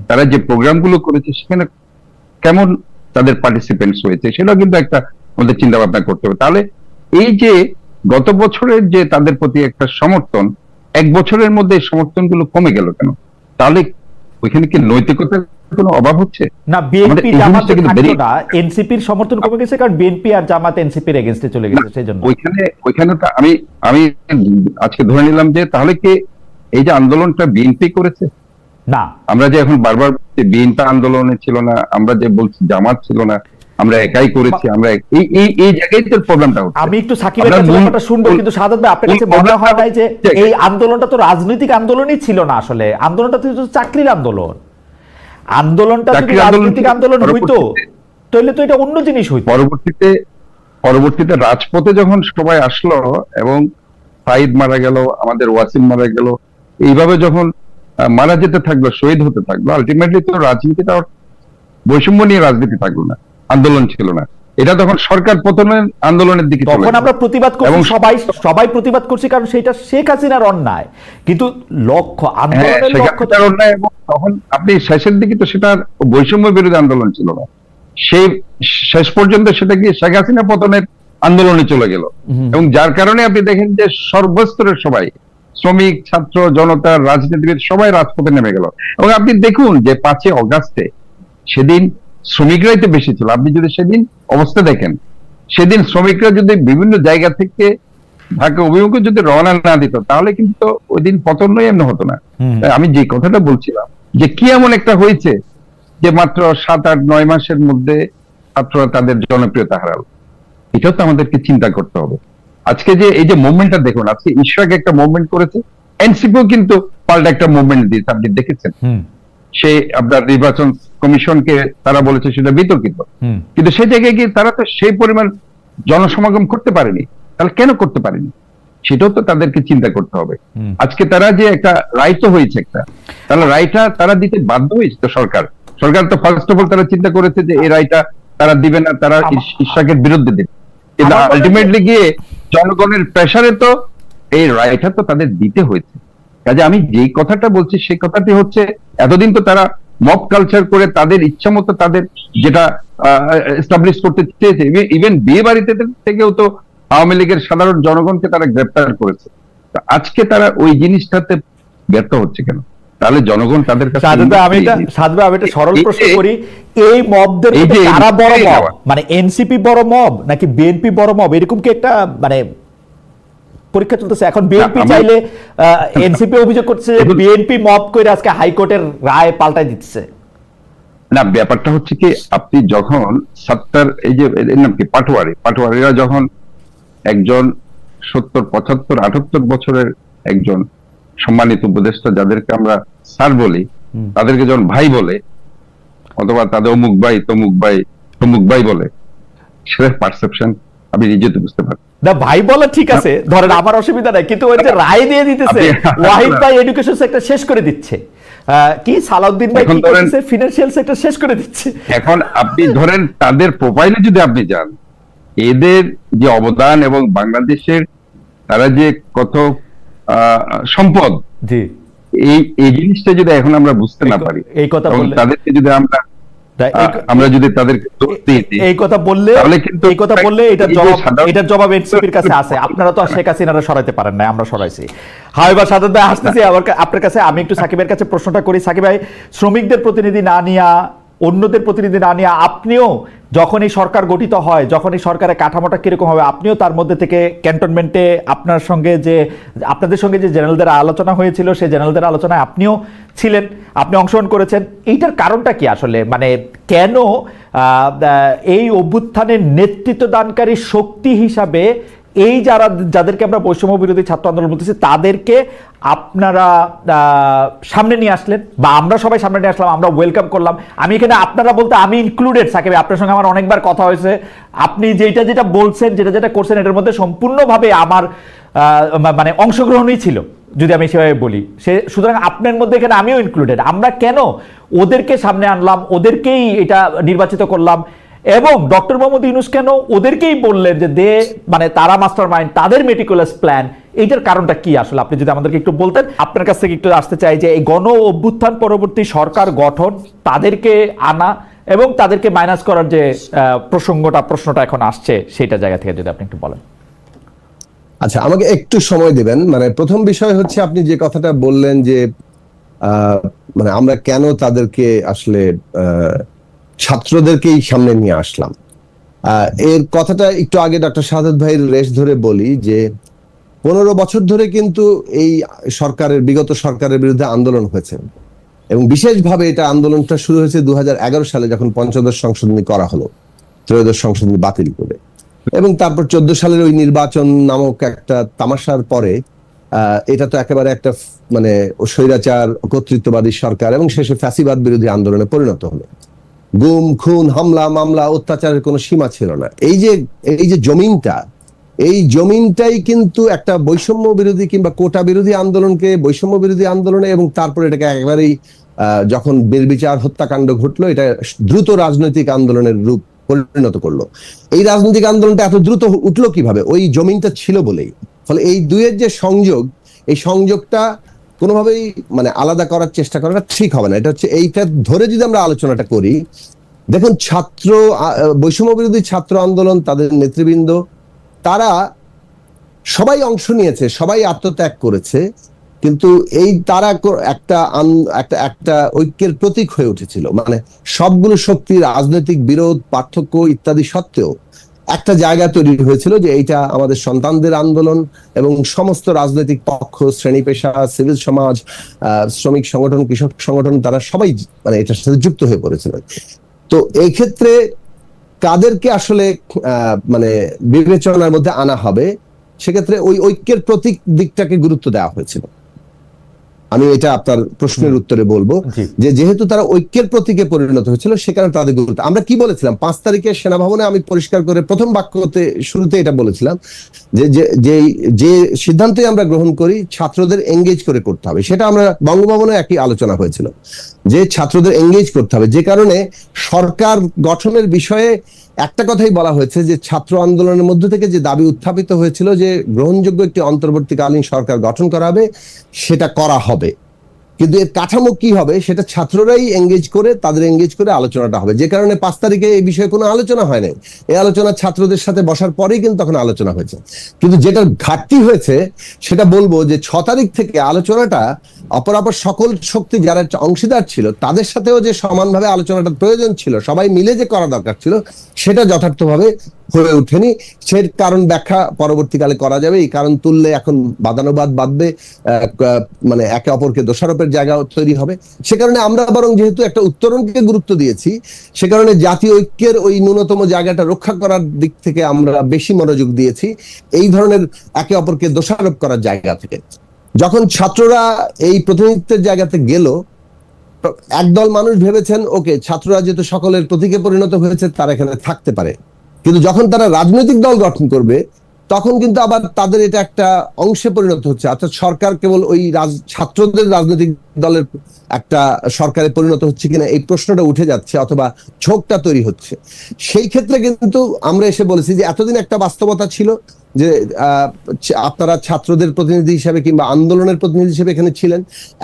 তারা যে প্রোগ্রামগুলো করেছে সেখানে কেমন তাদের পার্টিসিপেন্টস হয়েছে, সেটাও কিন্তু একটা আমাদের চিন্তা ভাবনা করতে হবে। তাহলে এই যে গত বছরের যে তাদের প্রতি একটা সমর্থন, 1 বছরের মধ্যে এই সমর্থনগুলো কমে গেল কেন? তাহলে ওইখানে কি নৈতিকতার কোনো অভাব হচ্ছে? না, বিএনপি জামাতে থাকতো না, এনসিপির সমর্থন কমে গেছে, কারণ বিএনপি আর জামাত এনসিপির এগেইনস্টে চলে গেছে, সেজন্য ওইখানে তো আমি আজকে ধরে নিলাম যে তাহলে কি এই যে আন্দোলনটা বিএনপি করেছে? না, আমরা যে এখন বারবার বিএনপি আন্দোলনে ছিল না, আমরা যে বলছি জামাত ছিল না, আমরা একাই করেছি, আমরা এই জায়গায় তো প্রবলেমটা হচ্ছে। আমি একটু সাকিবের কাছে ব্যাপারটা শুনবো, কিন্তু সাদাত ভাই আপনার কাছে মনে হয় নাই যে এই আন্দোলনটা তো রাজনৈতিক আন্দোলনই ছিল না? আসলে আন্দোলনটা তো চাকরির আন্দোলন। আন্দোলনটা যদি রাজনৈতিক আন্দোলন হইতো তাহলে তো এটা অন্য জিনিস হইতো। পরবর্তীতে রাজপথে যখন সবাই আসলো এবং সাইদ মারা গেল, আমাদের ওয়াসিম মারা গেল, এইভাবে যখন মারা যেতে থাকলো, শহীদ হতে থাকলো, আলটিমেটলি তো রাজনীতিটা বৈষম্য নিয়ে রাজনীতি থাকলো না, আন্দোলন ছিল না। এটা তখন সরকার পতনের আন্দোলনের দিকে, তখন আমরা প্রতিবাদ করছি, সবাই প্রতিবাদ করছি, কারণ সেটা শেখ হাসিনার অন্যায়। কিন্তু লক্ষ্য আন্দোলনের লক্ষ্য অন্যায়, এবং তখন আপনি শেষের দিকে তো সেটা বৈষম্য বিরোধী আন্দোলন ছিল না, সেই শেষ পর্যন্ত সেটা কি শেখ হাসিনা পতনের আন্দোলনে চলে গেল। এবং যার কারণে আপনি দেখেন যে সর্বস্তরের সবাই, শ্রমিক, ছাত্র, জনতা, রাজনীতিবিদ সবাই রাজপথে নেমে গেল। এবং আপনি দেখুন যে 5 অগাস্টে সেদিন শ্রমিকরাই তো বেশি ছিল। আপনি যদি সেদিন অবস্থা দেখেন, সেদিন শ্রমিকরা যদি বিভিন্ন জায়গা থেকে ঢাকা অভিমুখে যদি রওনা না দিত, তাহলে কিন্তু ওই দিন পতনই এমন হতো না। আমি যে কথাটা বলছিলাম যে কি এমন একটা হয়েছে যে মাত্র 7, 8, 9 মাসের মধ্যে ছাত্ররা তাদের জনপ্রিয়তা হারালো, এটাও তো আমাদেরকে চিন্তা করতে হবে। আজকে যে এই যে মুভমেন্টটা দেখুন, আজকে ইশরাক একটা মুভমেন্ট করেছে, এনসিপিও কিন্তু পাল্টা একটা মুভমেন্ট দিয়েছে, আপনি দেখেছেন। সে আপনার নির্বাচন কমিশনকে তারা বলেছে সেটা বিতর্কিত, কিন্তু সেই জায়গায় গিয়ে তারা তো সেই পরিমাণ জনসমাগম করতে পারেনি। তাহলে কেন করতে পারেনি সেটাও তো তাদেরকে চিন্তা করতে হবে। আজকে তারা যে একটা রায় তো হয়েছে একটা, তাহলে রায়টা তারা দিতে বাধ্য হয়েছে তো সরকার তো ফার্স্ট অফ অল তারা চিন্তা করেছে যে এই রায়টা তারা দিবে না, তারা ইশরাকের বিরুদ্ধে দিবে। কিন্তু আলটিমেটলি গিয়ে জনগণের প্রেসারে তো এই রায়টা তো তাদের দিতে হয়েছে। কাজে আমি যে কথাটা বলছি সেই কথাটি হচ্ছে, এতদিন তো তারা মব কালচার করে তাদের ইচ্ছা মতো তাদের যেটা এস্টাবলিশ করতে চেয়েছে, ইভেন বিয়ে বাড়িতে থেকেও তো আওয়ামী লীগের সাধারণ জনগণকে তারা গ্রেপ্তার করেছে। আজকে তারা ওই জিনিসটাতে ব্যর্থ হচ্ছে কেন? তাহলে জনগণ তাদের কাছে, আমি এটা সরল প্রশ্ন করি, এই মবদের কারা বড় মব? মানে এনসিপি বড় মব নাকি বিএনপি বড় মব? এরকম কি একটা মানে পরীক্ষা চলতেছে এখন? বিএনপি চাইলে, এনসিপি অভিযোগ করছে যে বিএনপি মব করে আজকে হাইকোর্টের রায় পাল্টাই দিচ্ছে। না, ব্যাপারটা হচ্ছে কি, আপনি যখন এই যে এর নাম কি পাটোয়ারিরা যখন একজন 70, 75, 78 বছরের একজন সম্মানিত উপদেষ্টা যাদেরকে আমরা স্যার বলি, তাদেরকে যখন ভাই বলে অথবা তাদের অমুক ভাই তমুক ভাই তমুক ভাই বলে, সেটা পারসেপশন আমি নিজে তো বুঝতে পারি। না ভাই বলা ঠিক আছে, ধরেন আমার অসুবিধা নাই, কিন্তু ওই যে রায় দিয়ে দিতেছে, ওয়াহিদ ভাই এডুকেশন সেক্টর শেষ করে দিচ্ছে, কি সালাউদ্দিন ভাই কি করতেছে, ফিনান্সিয়াল সেক্টর শেষ করে দিচ্ছে। এখন আপনি ধরেন তাদের প্রোফাইলে যদি আপনি যান, এদের যে অবদান এবং বাংলাদেশের তারা যে কত সম্পদ, জি, এই জিনিসটা যদি এখন আমরা বুঝতে না পারি, এই কথা বললে তাদেরকে যদি আমরা যদি তাদেরকে দোষ দিই, এই কথা বললে, তাহলে কিন্তু এই কথা বললে এটার জবাব এনসিপির কাছে আছে। আপনারা তো আর শেখ হাসিনারা সরাইতে পারেন না, আমরা সরাইছি। হ্যাঁ, এবার সাদত ভাই আসতেছি আবার আপনার কাছে। আমি একটু সাকিবের কাছে প্রশ্নটা করি। সাকিব ভাই, শ্রমিকদের প্রতিনিধি না নিয়া, অন্যদের প্রতিনিধি না নিয়ে আপনিও যখন এই সরকার গঠিত হয়, যখন এই সরকারের কাঠামোটা কিরকম হবে, আপনিও তার মধ্যে থেকে ক্যান্টনমেন্টে আপনাদের সঙ্গে যে জেনারেলদের আলোচনা হয়েছিল, সেই জেনারেলদের আলোচনায় আপনিও ছিলেন, আপনি অংশগ্রহণ করেছেন। এইটার কারণটা কি আসলে, মানে কেন এই অভ্যুত্থানের নেতৃত্ব দানকারী শক্তি হিসাবে এই যাদেরকে আমরা বৈষম্য বিরোধী ছাত্র আন্দোলন বলতেছি, তাদেরকে আপনারা সামনে নিয়ে আসলেন, বা আমরা সবাই সামনে নিয়ে আসলাম, আমরা ওয়েলকাম করলাম। আমি এখানে আপনারা বলতে আমি ইনক্লুডেড, সাকিব আপনার সঙ্গে আমার অনেকবার কথা হয়েছে, আপনি যেটা বলছেন, যেটা করছেন, এটার মধ্যে সম্পূর্ণভাবে আমার মানে অংশগ্রহণই ছিল, যদি আমি সেভাবে বলি। সুতরাং আপনার মধ্যে এখানে আমিও ইনক্লুডেড। আমরা কেন ওদেরকে সামনে আনলাম, ওদেরকেই এটা নির্বাচিত করলাম, এবং ডক্টর মোহাম্মদ ইউনূস কেন ওদেরকেই বললেন যে মানে তারা মাস্টার মাইন্ড, তাদের মেটিকুলাস প্ল্যান, এইটার কারণটা কি আসলে আপনি যদি আমাদেরকে একটু বলতেন। আপনার কাছ থেকে একটু আসতে চাই যে এই গণ অভ্যুত্থান পরবর্তী সরকার গঠন, তাদেরকে আনা এবং তাদেরকে মাইনাস করার যে প্রশ্নটা এখন আসছে, সেটা জায়গা থেকে যদি আপনি একটু বলেন। আচ্ছা, আমাকে একটু সময় দিবেন। মানে প্রথম বিষয় হচ্ছে, আপনি যে কথাটা বললেন যে মানে আমরা কেন তাদেরকে আসলে ছাত্রদেরকেই সামনে নিয়ে আসলাম, এর কথাটা একটু আগে ডক্টর শাহাদাত ভাইয়ের রেশ ধরে বলি যে 15 বছর ধরে কিন্তু এই বিগত সরকারের বিরুদ্ধে আন্দোলন হয়েছে, এবং বিশেষভাবে এটা আন্দোলনটা শুরু হয়েছে 2011 সালে, যখন পঞ্চদশ সংশোধনী করা হলো, ত্রয়োদশ সংশোধনী বাতিল করে, এবং তারপর 14 সালের ওই নির্বাচন নামক একটা তামাশার পরে এটা তো একেবারে একটা মানে স্বৈরাচার কর্তৃত্ববাদী সরকার, এবং শেষে ফ্যাসিবাদ বিরোধী আন্দোলনে পরিণত হলো। গুম খুন হামলা মামলা অত্যাচারের কোনো সীমা ছিল না। এই যে জমিনটাই কিন্তু একটা বৈষম্য বিরোধী কিংবা কোটা বিরোধী আন্দোলনকে বৈষম্য বিরোধী আন্দোলনে, এবং তারপরে এটাকে একেবারেই যখন নির্বিচার হত্যাকাণ্ড ঘটলো, এটা দ্রুত রাজনৈতিক আন্দোলনের রূপ পরিণত করলো। এই রাজনৈতিক আন্দোলনটা এত দ্রুত উঠলো কিভাবে? ওই জমিনটা ছিল বলেই। ফলে এই দুয়ের যে সংযোগ, এই সংযোগটা কোনোভাবেই মানে আলাদা করার চেষ্টা করাটা ঠিক হবে না। এটা হচ্ছে, এইটা ধরে যদি আমরা আলোচনাটা করি, দেখুন বৈষম্য বিরোধী ছাত্র আন্দোলন, তাদের নেতৃবৃন্দ, তারা সবাই অংশ নিয়েছে, সবাই আত্মত্যাগ করেছে, কিন্তু তারা একটা ঐক্যের প্রতীক হয়ে উঠেছিল। মানে সবগুলো শক্তি, রাজনৈতিক বিরোধ, পার্থক্য ইত্যাদি সত্ত্বেও একটা জায়গা তৈরি হয়েছিল যে এইটা আমাদের সন্তানদের আন্দোলন, এবং সমস্ত রাজনৈতিক পক্ষ, শ্রেণী পেশা, সিভিল সমাজ, শ্রমিক সংগঠন, কৃষক সংগঠন, তারা সবাই মানে এটার সাথে যুক্ত হয়ে পড়েছিল। তো এই ক্ষেত্রে কাদেরকে আসলে মানে বিবেচনার মধ্যে আনা হবে, সেক্ষেত্রে ওই ঐক্যের প্রতীক দিকটাকে গুরুত্ব দেওয়া হয়েছিল। আমি এটা আপনার প্রশ্নের উত্তরে বলবো যে যেহেতু তারা ঐক্যের প্রতীকে পরিণত হয়েছিল, সে কারণে তাদের গুরুত্ব। আমরা কি বলেছিলাম 5 তারিখে সেনাভবনে, আমি পরিষ্কার করে প্রথম বাক্যতে শুরুতে এটা বলেছিলাম যে সিদ্ধান্তই আমরা গ্রহণ করি, ছাত্রদের এঙ্গেজ করে করতে হবে। সেটা আমরা বঙ্গভবনে একই আলোচনা হয়েছিল যে ছাত্রদের এঙ্গেজ করতে হবে। যে কারণে সরকার গঠনের বিষয়ে একটা কথাই বলা হয়েছে যে ছাত্র আন্দোলনের মধ্য থেকে যে দাবি উত্থাপিত হয়েছিল যে গ্রহণযোগ্য একটি অন্তর্বর্তীকালীন সরকার গঠন করা হবে, সেটা করা হবে, কিন্তু এর কাঠামো কি হবে সেটা ছাত্ররাই এঙ্গেজ করে, তাদের এঙ্গেজ করে আলোচনাটা হবে। যে কারণে 5 তারিখে এই বিষয়ে কোনো আলোচনা হয় নাই। এই আলোচনা ছাত্রদের সাথে বসার পরেই কিন্তু তখন আলোচনা হয়েছে। কিন্তু যেটা ঘাটতি হয়েছে সেটা বলবো যে 6 তারিখ থেকে আলোচনাটা অপরাপর সকল শক্তি যারা অংশীদার ছিল তাদের সাথেও যে সমানভাবে আলোচনাটা প্রয়োজন ছিল, সবাই মিলে যে করা দরকার ছিল, সেটা যথার্থভাবে হয়ে ওঠেনি। সে কারণ ব্যাখ্যা পরবর্তীকালে করা যাবে। এই কারণ তুললে এখন বাদানুবাদ বাঁধবে, মানে একে অপরকে দোষারোপের জায়গা তৈরি হবে। সে কারণে আমরা বরং যেহেতু একটা উত্তরণকে গুরুত্ব দিয়েছি, সে কারণে জাতীয় ঐক্যের ওই ন্যূনতম জায়গাটা রক্ষা করার দিক থেকে আমরা বেশি মনোযোগ দিয়েছি, এই ধরনের একে অপরকে দোষারোপ করার জায়গা থেকে। যখন ছাত্ররা এই প্রতিনিধিত্বের জায়গাতে গেল, একদল মানুষ ভেবেছেন ওকে ছাত্ররা যেহেতু সকলের প্রতীকে পরিণত হয়েছে তারা এখানে থাকতে পারে, কিন্তু যখন তারা রাজনৈতিক দল গঠন করবে তখন কিন্তু আবার তাদের এটা একটা অংশে পরিণত হচ্ছে, অর্থাৎ সরকার কেবল ওই ছাত্রদের রাজনৈতিক দলের একটা সরকারে পরিণত হচ্ছে কিনা এই প্রশ্নটা উঠে যাচ্ছে, অথবা ঝোঁকটা তৈরি হচ্ছে। সেই ক্ষেত্রে কিন্তু আমরা এসে বলেছি যে এতদিন একটা বাস্তবতা ছিল যে আপনারা ছাত্রদের প্রতিনিধি হিসেবে কিংবা আন্দোলনের প্রতিনিধি হিসেবে এখানে ছিলেন,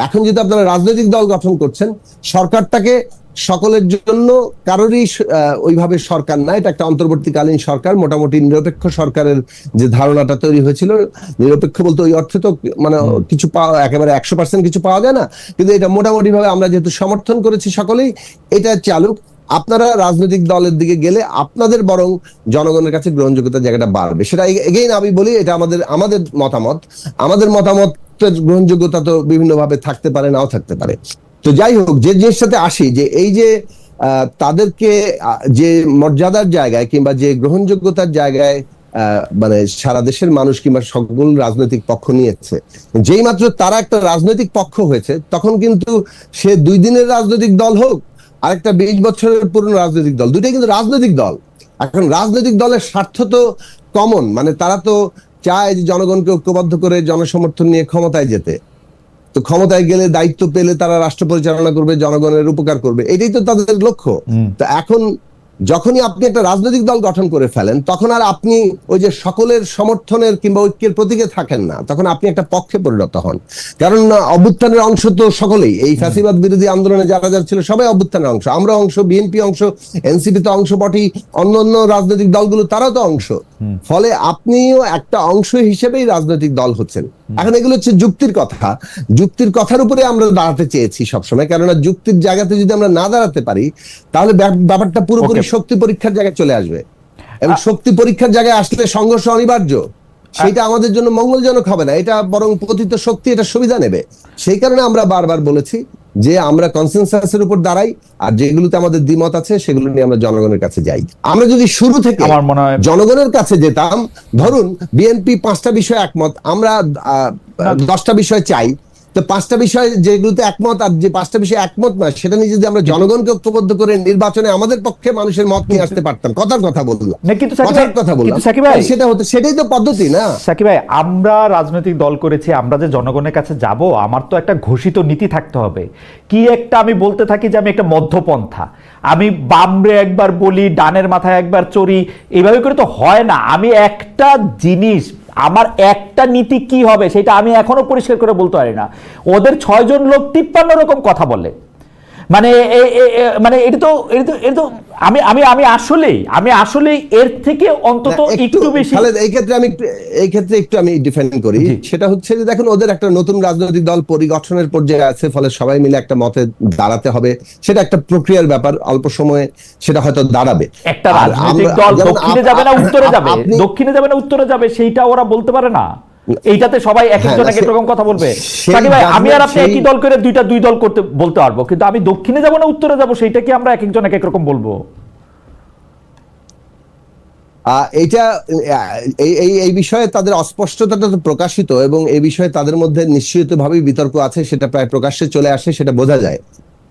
এখন যদি আপনারা রাজনৈতিক দল গঠন করছেন, সরকারটাকে সকলের জন্য কারোরই ওইভাবে সরকার না, এটা একটা অন্তর্বর্তীকালীন সরকার, মোটামুটি নিরপেক্ষ সরকারের যে ধারণাটা তৈরি হয়েছিল, নিরপেক্ষ বলতে ওই অর্থে তো মানে কিছু পাওয়া একেবারে 100% কিছু পাওয়া যায় না, কিন্তু এটা মোটামুটি ভাবে আমরা যেহেতু সমর্থন করেছি সকলেই, এটা চালুক। আপনারা রাজনৈতিক দলের দিকে গেলে আপনাদের বরং জনগণের কাছে গ্রহণযোগ্যতার জায়গাটা বাড়বে। সেটা এগেইন আমি বলি এটা আমাদের মতামত, আমাদের মতামতের গ্রহণযোগ্যতা তো বিভিন্ন ভাবে থাকতে পারে, নাও থাকতে পারে। তো যাই হোক, যে জিনিসটাতে আসি যে এই যে তাদেরকে যে মর্যাদার জায়গায় কিংবা যে গ্রহণযোগ্যতার জায়গায় মানে সারা দেশের মানুষ কিংবা সকল রাজনৈতিক পক্ষ নিয়েছে, যেই মাত্র তারা একটা রাজনৈতিক পক্ষ হয়েছে তখন কিন্তু সে 2 দিনের রাজনৈতিক দল হোক আর একটা 20 বছরের পুরনো রাজনৈতিক দল, দুইটাই কিন্তু রাজনৈতিক দল। এখন রাজনৈতিক দলের স্বার্থ তো কমন, মানে তারা তো চায় যে জনগণকে ঐক্যবদ্ধ করে জনসমর্থন নিয়ে ক্ষমতায় যেতে, তো ক্ষমতায় গেলে দায়িত্ব পেলে তারা রাষ্ট্র পরিচালনা করবে, জনগণের উপকার করবে, এটাই তো তাদের লক্ষ্য। তো এখন যখনই আপনি একটা রাজনৈতিক দল গঠন করে ফেলেন তখন আর আপনি ওই যে সকলের সমর্থনের কিংবা ঐক্যের প্রতীকে থাকেন না, তখন আপনি একটা পক্ষে পরিণত হন। কারণ অভ্যুত্থানের অংশ তো সকলেই, এই ফ্যাসিবাদ বিরোধী আন্দোলনে যারা যারা ছিল সবাই অভ্যুত্থানের অংশ, আমরা অংশ, বিএনপি অংশ, এনসিপি তো অংশ বটেই, অন্যান্য রাজনৈতিক দলগুলো তারাও তো অংশ। ফলে আপনিও একটা অংশ হিসেবেই রাজনৈতিক দল হচ্ছেন। এখন এগুলো হচ্ছে যুক্তির কথা, যুক্তির কথার উপরে আমরা দাঁড়াতে চেয়েছি সবসময়, কেননা যুক্তির জায়গাতে যদি আমরা না দাঁড়াতে পারি তাহলে ব্যাপারটা পুরোপুরি শক্তি পরীক্ষার জায়গায় চলে আসবে, এবং শক্তি পরীক্ষার জায়গায় আসলে সংঘর্ষ অনিবার্য, সেটা আমাদের জন্য মঙ্গলজনক হবে না, এটা বরং পতিত শক্তি এটা সুবিধা নেবে। সেই কারণে আমরা বারবার বলেছি যে আমরা কনসেনসাসের উপর দাঁড়াই, আর যেগুলোতে আমাদের দ্বিমত আছে সেগুলো নিয়ে আমরা জনগণের কাছে যাই। আমরা যদি শুরু থেকে জনগণের কাছে যেতাম, ধরুন বিএনপি 5টা বিষয়ে একমত, আমরা 10টা বিষয় চাই, তো 5টা বিষয় যেগুলোতে একমত আর যে 5টা বিষয় একমত না সেটা নিয়ে যদি আমরা জনগণকে ঐক্যবদ্ধ করে নির্বাচনে আমাদের পক্ষে মানুষের মত নিয়ে আসতে পারতাম, কথার কথা বললাম, সেটা হতো, সেটাই তো পদ্ধতি না। সাকিব ভাই, আমরা রাজনৈতিক দল করেছি, আমরা যে জনগণের কাছে যাব, আমার তো একটা ঘোষিত নীতি থাকতে হবে। কি একটা আমি বলতে থাকি যে আমি একটা মধ্যপন্থা, আমি বামরে একবার বলি, ডানের মাথায় একবার চড়ি, এইভাবে করে তো হয় না। আমি একটা জিনিস, আমার একটা নীতি কি হবে সেটা আমি এখনো পরিষ্কার করে বলতে পারি না। ওদের 6 জন লোক 53 রকম কথা বলে, মানে মানে এটা তো আমি আসলেই এর থেকে অন্তত একটু বেশি। এই ক্ষেত্রে একটু আমি ডিফেন্ড করি, সেটা হচ্ছে যে দেখুন ওদের একটা নতুন রাজনৈতিক দল পরিগঠনের পর্যায়ে আছে, ফলে সবাই মিলে একটা মতে দাঁড়াতে হবে, সেটা একটা প্রক্রিয়ার ব্যাপার, অল্প সময়ে সেটা হয়তো দাঁড়াবে। একটা রাজনৈতিক দল দক্ষিণে যাবে না উত্তরে যাবে, দক্ষিণে যাবে না উত্তরে যাবে, সেইটা ওরা বলতে পারে না। এইটাতে সবাই এক একজন এক এক রকম কথা বলবে। সাকিব ভাই, আমি আর আপনি একই দল করে দুই দল করতে বলতে পারবো, কিন্তু আমি দক্ষিণে যাব না উত্তরে যাব সেইটা কি আমরা এক একজন এক এক রকম বলবো? এইটা এই বিষয়ে তাদের অস্পষ্টতাটা তো প্রকাশিত, এবং এই বিষয়ে তাদের মধ্যে নিশ্চিতভাবেই বিতর্ক আছে, সেটা প্রায় প্রকাশ্যে চলে আসে, সেটা বোঝা যায়।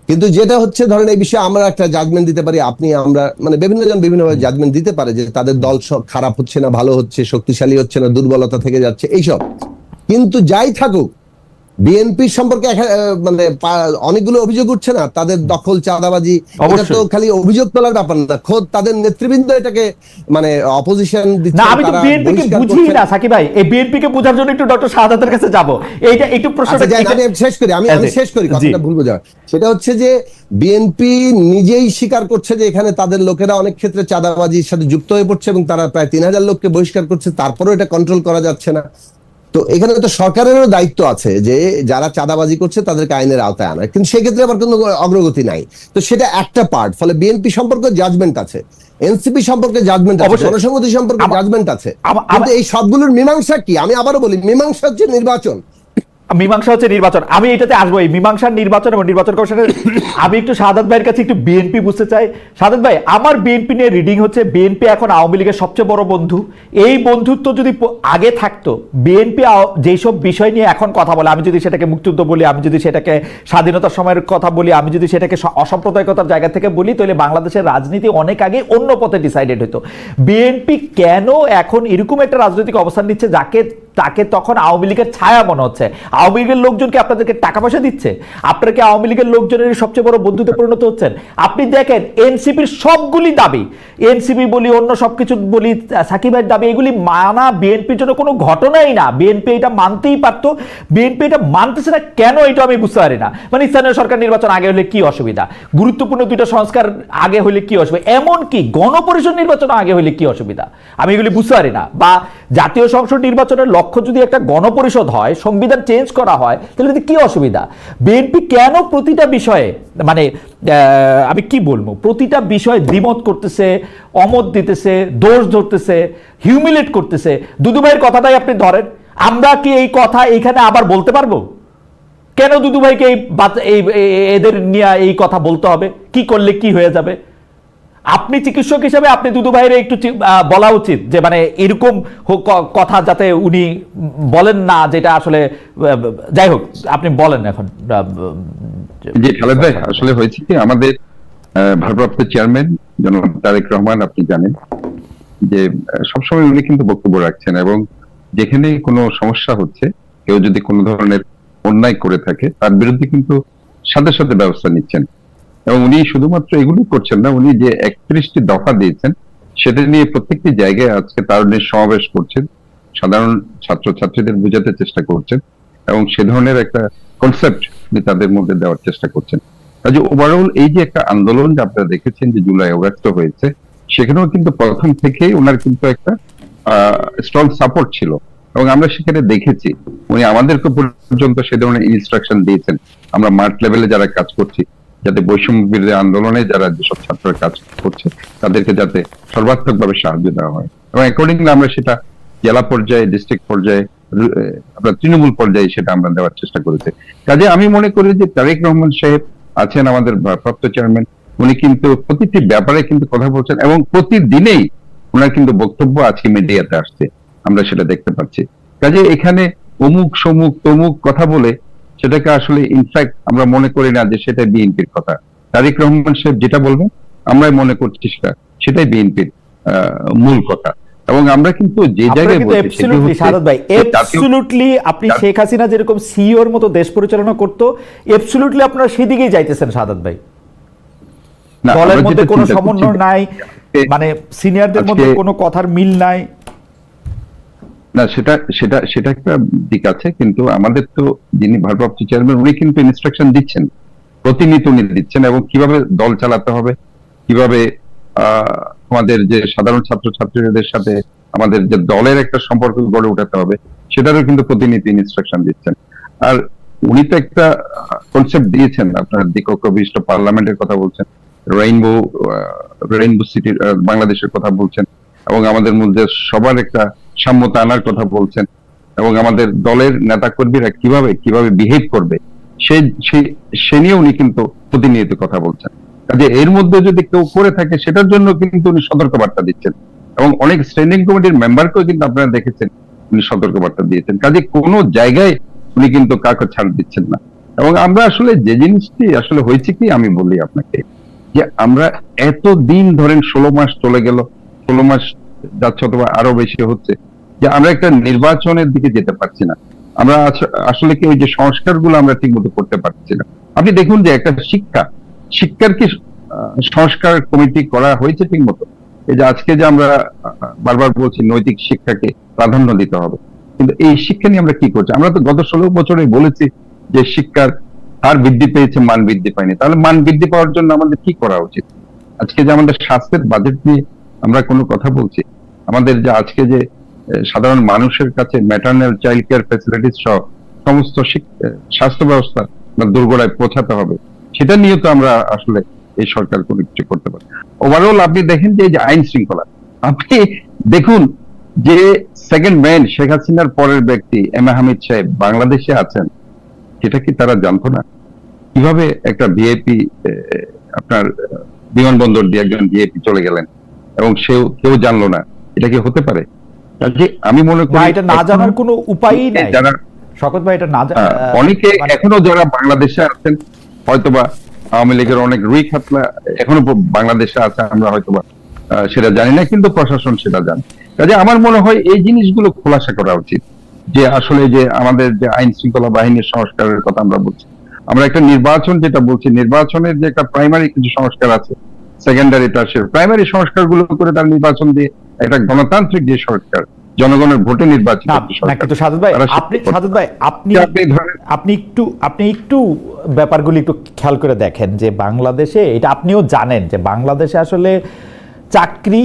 কিন্তু যেটা হচ্ছে ধরেন এই বিষয়ে আমরা একটা জাজমেন্ট দিতে পারি, আপনি আমরা মানে বিভিন্ন জন বিভিন্নভাবে জাজমেন্ট দিতে পারে যে তাদের দল খারাপ হচ্ছে না, ভালো হচ্ছে, শক্তিশালী হচ্ছে না, দুর্বলতা থেকে যাচ্ছে, এইসব। কিন্তু যাই থাকুক, বিএনপি সম্পর্কে মানে অনেকগুলো অভিযোগ উঠছে না, তাদের দখল, চাঁদাবাজি, এটা তো খালি অভিযোগ তোলার ব্যাপার না, খোদ তাদের নেতৃবৃন্দ এটাকে মানে অপোজিশন দিচ্ছে। না, আমি তো বিএনপি কে বুঝি না সাকিব ভাই, এই বিএনপি কে বোঝার জন্য একটু ডক্টর শাহাদাতের কাছে যাব। এইটা একটু প্রশ্নটা আমি শেষ করি কথাটা ভুল বোঝা। সেটা হচ্ছে যে বিএনপি নিজেই স্বীকার করছে যে এখানে তাদের লোকেরা অনেক ক্ষেত্রে চাঁদাবাজির সাথে যুক্ত হয়ে পড়ছে, এবং তারা প্রায় 3000 লোককে বহিষ্কার করছে, তারপরেও এটা কন্ট্রোল করা যাচ্ছে না। তো এখানে তো সরকারেরও দায়িত্ব আছে যে যারা চাঁদাবাজি করছে তাদেরকে আইনের আওতায় আনা, কিন্তু সেক্ষেত্রে আবার কোনো অগ্রগতি নাই। তো সেটা একটা পার্ট। ফলে বিএনপি সম্পর্কে জাজমেন্ট আছে, এনসিপি সম্পর্কে জাজমেন্ট আছে, জনসংহতি সম্পর্কে জাজমেন্ট আছে, কিন্তু এই সবগুলোর মীমাংসা কি? আমি আবারও বলি, মীমাংসা হচ্ছে নির্বাচন। মীমাংসা হচ্ছে নির্বাচন। আমি এটাতে আসবো, এই মীমাংসার নির্বাচন এবং নির্বাচন কমিশনের। আমি একটু শাহাদাত ভাইয়ের কাছে একটু বিএনপি বুঝতে চাই। শাহাদাত ভাই, আমার বিএনপি নিয়ে রিডিং হচ্ছে বিএনপি এখন আওয়ামী লীগের সবচেয়ে বড় বন্ধু। এই বন্ধুত্ব যদি আগে থাকতো, বিএনপি যেসব বিষয় নিয়ে এখন কথা বলে, আমি যদি সেটাকে মুক্তিযুদ্ধ বলি, আমি যদি সেটাকে স্বাধীনতার সময়ের কথা বলি, আমি যদি সেটাকে অসাম্প্রদায়িকতার জায়গা থেকে বলি, তাহলে বাংলাদেশের রাজনীতি অনেক আগে অন্য পথে ডিসাইডেড হতো। বিএনপি কেন এখন এরকম একটা রাজনৈতিক অবস্থান নিচ্ছে তাকে তখন আওয়ামী লীগের ছায়া মনে হচ্ছে? আওয়ামী লীগের লোকজনকে আপনাদেরকে টাকা পয়সা দিচ্ছে? আপনারা কি আওয়ামী লীগের লোকজনের সবচেয়ে বড় বন্ধুতে পরিণত হচ্ছেন? আপনি দেখেন এনসিপির সবগুলি দাবি, এনসিপি বলি, অন্য সবকিছু বলি, সাকিবের দাবি, এগুলি মানা বিএনপির জন্য কোনো ঘটনাই না। বিএনপি এটা মানতেই পারতো, বিএনপি এটা মানতেছে না কেন, এটা আমি বুঝতে পারি না। মানে স্থানীয় সরকার নির্বাচন আগে হলে কি অসুবিধা, গুরুত্বপূর্ণ দুইটা সংস্কার আগে হলে কি অসুবিধা, এমনকি গণপরিষদ নির্বাচন আগে হলে কি অসুবিধা, আমি এগুলি বুঝতে পারি না। বা জাতীয় সংসদ নির্বাচনের লক্ষ্য যদি একটা গণপরিষদ হয়, সংবিধান চেঞ্জ করা হয়, তাহলে কি অসুবিধা? বিএনপি কেন প্রতিটা বিষয়ে, মানে আমি কি বলবো, প্রতিটা বিষয়ে দ্বিমত করতেছে, অমত দিতেছে, দোষ ধরতেছে, হিউমিলেট করতেছে? দুদু ভাইয়ের কথাটাই আপনি ধরেন, আমরা কি এই কথা এইখানে আবার বলতে পারবো? কেন দুদু ভাইকে এদের নিয়ে এই কথা বলতে হবে? কি করলে কি হয়ে যাবে? আপনি চিকিৎসক হিসেবে আপনি দুদু ভাইয়ের একটু বলা উচিত যে মানে এরকম কথা যাতে উনি বলেন না, যেটা আসলে, যাই হোক আপনি বলেন এখন। জি খালেদ ভাই, আসলে হয়েছে কি, আমাদের ভারপ্রাপ্ত চেয়ারম্যান জনাব তারেক রহমান, আপনি জানেন যে সবসময় উনি কিন্তু বক্তব্য রাখছেন, এবং যেখানে কোনো সমস্যা হচ্ছে, কেউ যদি কোনো ধরনের অন্যায় করে থাকে, তার বিরুদ্ধে কিন্তু সাথে সাথে ব্যবস্থা নিচ্ছেন। এবং উনি শুধুমাত্র এগুলো করছেন না, উনি যে 31টি দফা দিয়েছেন সেটা নিয়ে প্রত্যেকটি জায়গায় আজকে তারুণ্যের সমাবেশ করছেন, সাধারণ ছাত্রছাত্রীদের বোঝাতে চেষ্টা করছেন, এবং সে ধরনের একটা কনসেপ্ট উনি তাদের মধ্যে দেওয়ার চেষ্টা করছেন। কাজে ওভারঅল এই যে একটা আন্দোলন যে আপনারা দেখেছেন যে জুলাই অগাস্ট হয়েছে, সেখানেও কিন্তু প্রথম থেকেই ওনার কিন্তু একটা স্ট্রং সাপোর্ট ছিল, এবং আমরা সেখানে দেখেছি উনি আমাদেরকে পর্যন্ত সে ধরনের ইনস্ট্রাকশন দিয়েছেন। আমরা মাঠ লেভেলে যারা কাজ করছি, যাতে বৈষম্য বিরোধী আন্দোলনে যারা যেসব ছাত্ররা কাজ করছে, তাদেরকে যাতে সর্বাত্মকভাবে সাহায্য দেওয়া হয়, এবং অ্যাকর্ডিংলি আমরা সেটা জেলা পর্যায়ে, ডিস্ট্রিক্ট পর্যায়ে, আপনার তৃণমূল পর্যায়ে সেটা আমরা দেওয়ার চেষ্টা করেছি। কাজে আমি মনে করি যে তারেক রহমান সাহেব আছেন আমাদের ভারপ্রাপ্ত চেয়ারম্যান, উনি কিন্তু প্রতিটি ব্যাপারে কিন্তু কথা বলছেন, এবং প্রতিদিনেই ওনার কিন্তু বক্তব্য আজকে মিডিয়াতে আসছে, আমরা সেটা দেখতে পাচ্ছি। কাজে এখানে অমুক সমুক তমুক কথা বলে সেটাকে আসলে ইনফ্যাক্ট আমরা মনে করি না যে সেটা বিএনপির কথা। তারেক রহমান সাহেব যেটা বলবেন আমরাই মনে করছি সেটাই বিএনপির মূল কথা। এবং আমরা কিন্তু যে জায়গায় বলছি আপনি শেখ হাসিনা যেরকম সিইওর মতো দেশ পরিচালনা করতো, এবসলিউটলি আপনারা সেদিকেই যাইতেছেন শাহাদাত ভাই। দলের মধ্যে কোনো সমন্বয় নাই, মানে সিনিয়রদের মধ্যে কোনো কথার মিল নাই। না, সেটা একটা দিক আছে, কিন্তু আমাদের তো যিনি ভারপ্রাপ্ত চেয়ারম্যান উনি কিন্তু ইনস্ট্রাকশন দিচ্ছেন, প্রতিনিয়ত উনি দিচ্ছেন, এবং কিভাবে দল চালাতে হবে, কিভাবে আমাদের যে সাধারণ ছাত্রছাত্রীদের সাথে আমাদের যে দলের একটা সম্পর্ক গড়ে উঠাতে হবে, সেটারও কিন্তু প্রতিনিয়ত ইনস্ট্রাকশন দিচ্ছেন। আর উনি তো একটা কনসেপ্ট দিয়েছেন, আপনার দ্বিকক্ষ বিশিষ্ট পার্লামেন্টের কথা বলছেন, রেইনবো সিটি বাংলাদেশের কথা বলছেন, এবং আমাদের মধ্যে সবার একটা সাম্যতা আনার কথা বলছেন, এবং আমাদের দলের নেতা কর্মীরা কিভাবে বিহেভ করবে সে নিয়ে উনি কিন্তু প্রতিনিয়ত কথা বলছেন। কাজে এর মধ্যে যদি কেউ করে থাকে সেটার জন্য কিন্তু উনি সতর্কবার্তা দিচ্ছেন, এবং অনেক স্ট্যান্ডিং কমিটির মেম্বারকেও কিন্তু আপনারা দেখেছেন উনি সতর্কবার্তা দিয়েছেন। কাজে কোনো জায়গায় উনি কিন্তু কাউকে ছাড় দিচ্ছেন না। এবং আমরা আসলে যে জিনিসটি আসলে হয়েছে কি, আমি বলি আপনাকে যে আমরা এত দিন ধরেন 16 মাস চলে গেল, 16 মাস যাচ্ছে অথবা আরো বেশি হচ্ছে, যে আমরা একটা নির্বাচনের দিকে যেতে পারছি না। আমরা আসলে কি ওই যে সংস্কারগুলো আমরা ঠিক মতো করতে পারছি না। আপনি দেখুন যে একটা শিক্ষার কি সংস্কার কমিটি করা হয়েছে ঠিক মতো? এই যে আজকে যে আমরা বারবার বলছি নৈতিক শিক্ষাকে প্রাধান্য দিতে হবে, কিন্তু এই শিক্ষা নিয়ে আমরা কি করছি? আমরা তো গত 16 বছরে বলেছি যে শিক্ষার হার বৃদ্ধি পেয়েছে, মান বৃদ্ধি পায়নি। তাহলে মান বৃদ্ধি পাওয়ার জন্য আমাদের কি করা উচিত? আজকে যে আমাদের স্বাস্থ্যের বাজেট নিয়ে আমরা কোনো কথা বলছি, আমাদের যে আজকে যে সাধারণ মানুষের কাছে ম্যাটারনাল চাইল্ড কেয়ার ফ্যাসিলিটিস সহ সমস্ত স্বাস্থ্য ব্যবস্থা দুর্গড়ায় পৌঁছাতে হবে, সেটা নিয়ে তো আমরা আসলে এই সরকার কোনো কিছু করতে পারে। ওভারঅল আপনি দেখেন যে এই যে আইন শৃঙ্খলা, আপনি দেখুন যে সেকেন্ড ম্যান শেখ হাসিনার পরের ব্যক্তি এম এ হামিদ সাহেব বাংলাদেশে আছেন, সেটা কি তারা জানতো না? কিভাবে একটা ভিআইপি আপনার বিমানবন্দর দিয়ে একজন ভিআইপি চলে গেলেন এবং কেউ জানলো না? এটা কি হতে পারে? কাজে আমি মনে না, করি এটা না জানার কোনো উপায়ই নাই যারা শওকত ভাই, এটা না অনেকে মানে- এখনো যারা বাংলাদেশে আছেন, হয়তোবা আওয়ামী লীগের অনেক রুই খাতলা এখনো বাংলাদেশে আছে, আমরা হয়তোবা সেটা জানি না, কিন্তু প্রশাসন সেটা জানে। কাজে আমার মনে হয় এই জিনিসগুলো খোলাসা করা উচিত, যে আসলে যে আমাদের যে আইন শৃঙ্খলা বাহিনীর সংস্কারের কথা আমরা বলছি, আমরা একটা নির্বাচন যেটা বলছি, নির্বাচনের যে একটা প্রাইমারি কিছু সংস্কার আছে, সেকেন্ডারি টার্সিয়ারি, প্রাইমারি সংস্কারগুলো করে তার নির্বাচন দিয়ে একটা গণতান্ত্রিক যে সরকার, জনগণের ভোটে নির্বাচিত না, একটি না, সরকার। কিন্তু সাদত ভাই তারা আপনি সেটা সাদত ভাই আপনি আপনি ধরেন আপনি একটু ব্যাপারগুলি একটু খেয়াল করে দেখেন যে বাংলাদেশে, এটা আপনিও জানেন যে বাংলাদেশে আসলে চাকরি,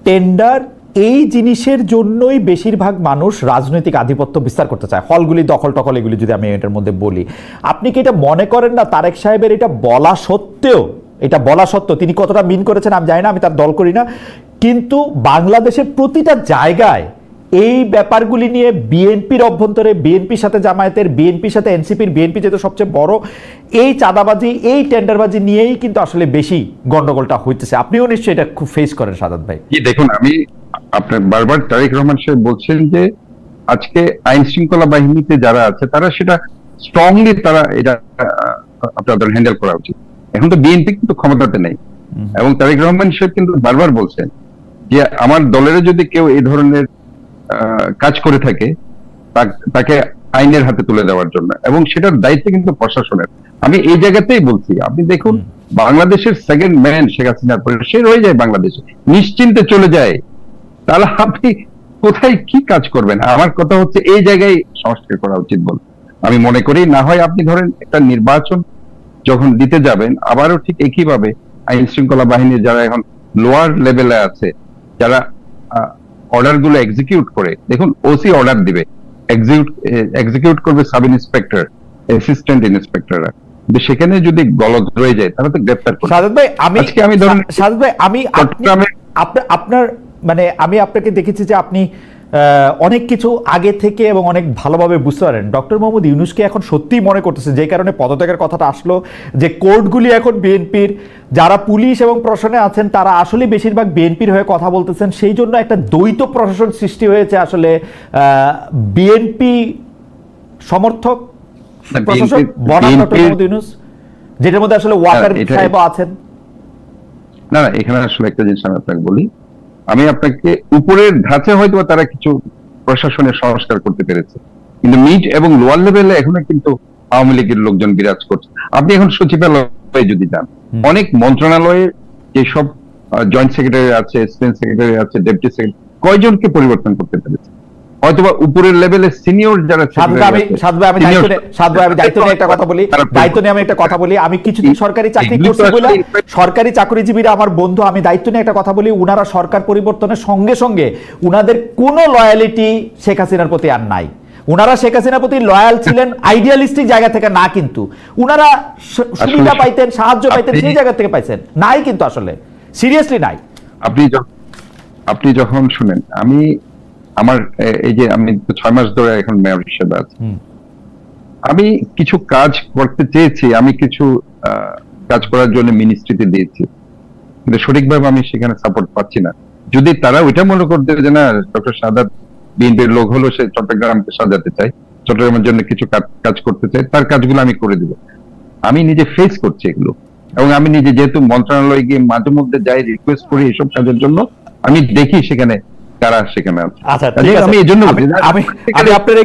টেন্ডার, এই জিনিসের জন্যই বেশিরভাগ মানুষ রাজনৈতিক আধিপত্য বিস্তার করতে চায়। হলগুলি দখল টখল এগুলি যদি আমি এটার মধ্যে বলি, আপনি কি এটা মনে করেন না তারেক সাহেবের এটা বলা সত্ত্বেও তিনি কতটা মিন করেছেন আমি জানি না, আমি তার দল করি না, কিন্তু বাংলাদেশের প্রতিটা জায়গায় এই ব্যাপারগুলি নিয়ে বিএনপির অভ্যন্তরে, বিএনপির সাথে জামায়াতের, বিএনপির সাথে এনসিপির, বিএনপি যেহেতু সবচেয়ে বড়, এই চাঁদাবাজি, এই টেন্ডারবাজি নিয়েই কিন্তু আসলে বেশি গন্ডগোলটা হইতেছে। আপনিও নিশ্চয়ই এটা খুব ফেস করেন সাদাত ভাই। দেখুন, আমি আপনার বারবার তারেক রহমান সাহেব বলছেন যে আজকে আইন শৃঙ্খলা বাহিনীতে যারা আছে তারা সেটা স্ট্রংলি তারা এটা আপনাদের হ্যান্ডেল করা উচিত। এখন তো বিএনপি কিন্তু ক্ষমতাতে নেই, এবং তারেক রহমান সাহেব কিন্তু বারবার বলছেন যে আমার দলের যদি কেউ এই ধরনের কাজ করে থাকে তাকে আইনের হাতে তুলে দেওয়ার জন্য, এবং সেটার দায়িত্ব কিন্তু প্রশাসনের। আমি এই জায়গাতেই বলছি, আপনি দেখুন বাংলাদেশের সেকেন্ড ম্যান শেখ হাসিনার পরে সে রয়ে যায় বাংলাদেশে, নিশ্চিন্তে চলে যায়, তাহলে আপনি কোথায় কি কাজ করবেন? আমার কথা হচ্ছে এই জায়গায় সংস্কার করা উচিত বলে আমি মনে করি। না হয় আপনি ধরেন একটা নির্বাচন যখন দিতে যাবেন, আবারও ঠিক একইভাবে আইন শৃঙ্খলা বাহিনীর যারা এখন লোয়ার লেভেলে আছে, যারা অর্ডার গুলো এক্সিকিউট করে, দেখুন ওসি অর্ডার দিবে, এক্সিকিউট করবে সাব ইন্সপেক্টর, অ্যাসিস্ট্যান্ট ইন্সপেক্টররা, কিন্তু সেখানে যদি গলদ রয়ে যায় তাহলে তো গ্রেফতার করবে। সাদত ভাই আমি ধরেন সাদত ভাই আপনার মানে আমি আপনাকে দেখেছি যে আপনি অনেক কিছু আগে থেকে এবং অনেক ভালোভাবে বুঝতে পারেন। ডক্টর মোহাম্মদ ইউনূসকে এখন সত্যিই মনে করতেছে, যে কারণে পদত্যাগের কথাটা আসলো, যে কোর্টগুলি এখন বিএনপির, যারা পুলিশ এবং প্রশাসনে আছেন তারা আসলে বেশিরভাগ বিএনপির হয়ে কথা বলতেছেন, সেই জন্য একটা দ্বৈত প্রশাসন সৃষ্টি হয়েছে। আসলে বিএনপি সমর্থক প্রশাসন বনাম ডক্টর মোহাম্মদ ইউনূস, যেটার মধ্যে আসলে ওয়াকার সাহেবও আছেন। না, এখানে আসলে একটা জিনিস আমি আপনাকে বলি, আমি আপনাকে উপরের ধাঁচে হয়তো তারা কিছু প্রশাসনের সংস্কার করতে পেরেছে, কিন্তু মিড এবং লোয়ার লেভেলে এখনো কিন্তু আওয়ামী লীগের লোকজন বিরাজ করছে। আপনি এখন সচিবালয়ে যদি যান, অনেক মন্ত্রণালয়ে যেসব জয়েন্ট সেক্রেটারি আছে, অ্যাসিস্ট্যান্ট সেক্রেটারি আছে, ডেপুটি সেক্রেটারি, কয়জনকে পরিবর্তন করতে পেরেছে? হয়তোবা উপরের লেভেলে সিনিয়র যারা আমি কিছুদিন সরকারি চাকরি করছি বলে, সরকারি চাকরিজীবীরা আমার বন্ধু, আমি দায়িত্ব নিয়ে একটা কথা বলি, উনারা সরকার পরিবর্তনের সঙ্গে সঙ্গে উনাদের কোনো লয়ালিটি শেখ হাসিনার প্রতি আর নাই। উনারা শেখ হাসিনার প্রতি লয়াল ছিলেন আইডিয়ালিস্টিক জায়গা থেকে না, কিন্তু উনারা সুবিধা পাইতেন, সাহায্য পাইতেন সেই জায়গা থেকে পাইছেন নাই, কিন্তু আসলে সিরিয়াসলি নাই। আপনি যখন শুনেন, আমার এই যে আমি 6 মাস ধরে এখন মেয়র হিসেবে আছি, আমি কিছু কাজ করতে চেয়েছি, আমি কিছু কাজ করার জন্য মিনিস্ট্রিতে দিয়েছি, কিন্তু সঠিকভাবে আমি সেখানে সাপোর্ট পাচ্ছি না। যদি তারা ওইটা মনে করতে যে না ডক্টর সাদাত বিএনপির লোক হলো, সে চট্টগ্রামকে সাজাতে চাই, চট্টগ্রামের জন্য কিছু কাজ করতে চাই, তার কাজগুলো আমি করে দিব। আমি নিজে ফেস করছি এগুলো, এবং আমি নিজে যেহেতু মন্ত্রণালয়ে গিয়ে মাঝে মধ্যে যাই, রিকোয়েস্ট করি এসব কাজের জন্য, আমি দেখি সেখানে কারা সেখানে আছে। আমি এই জন্য আপনার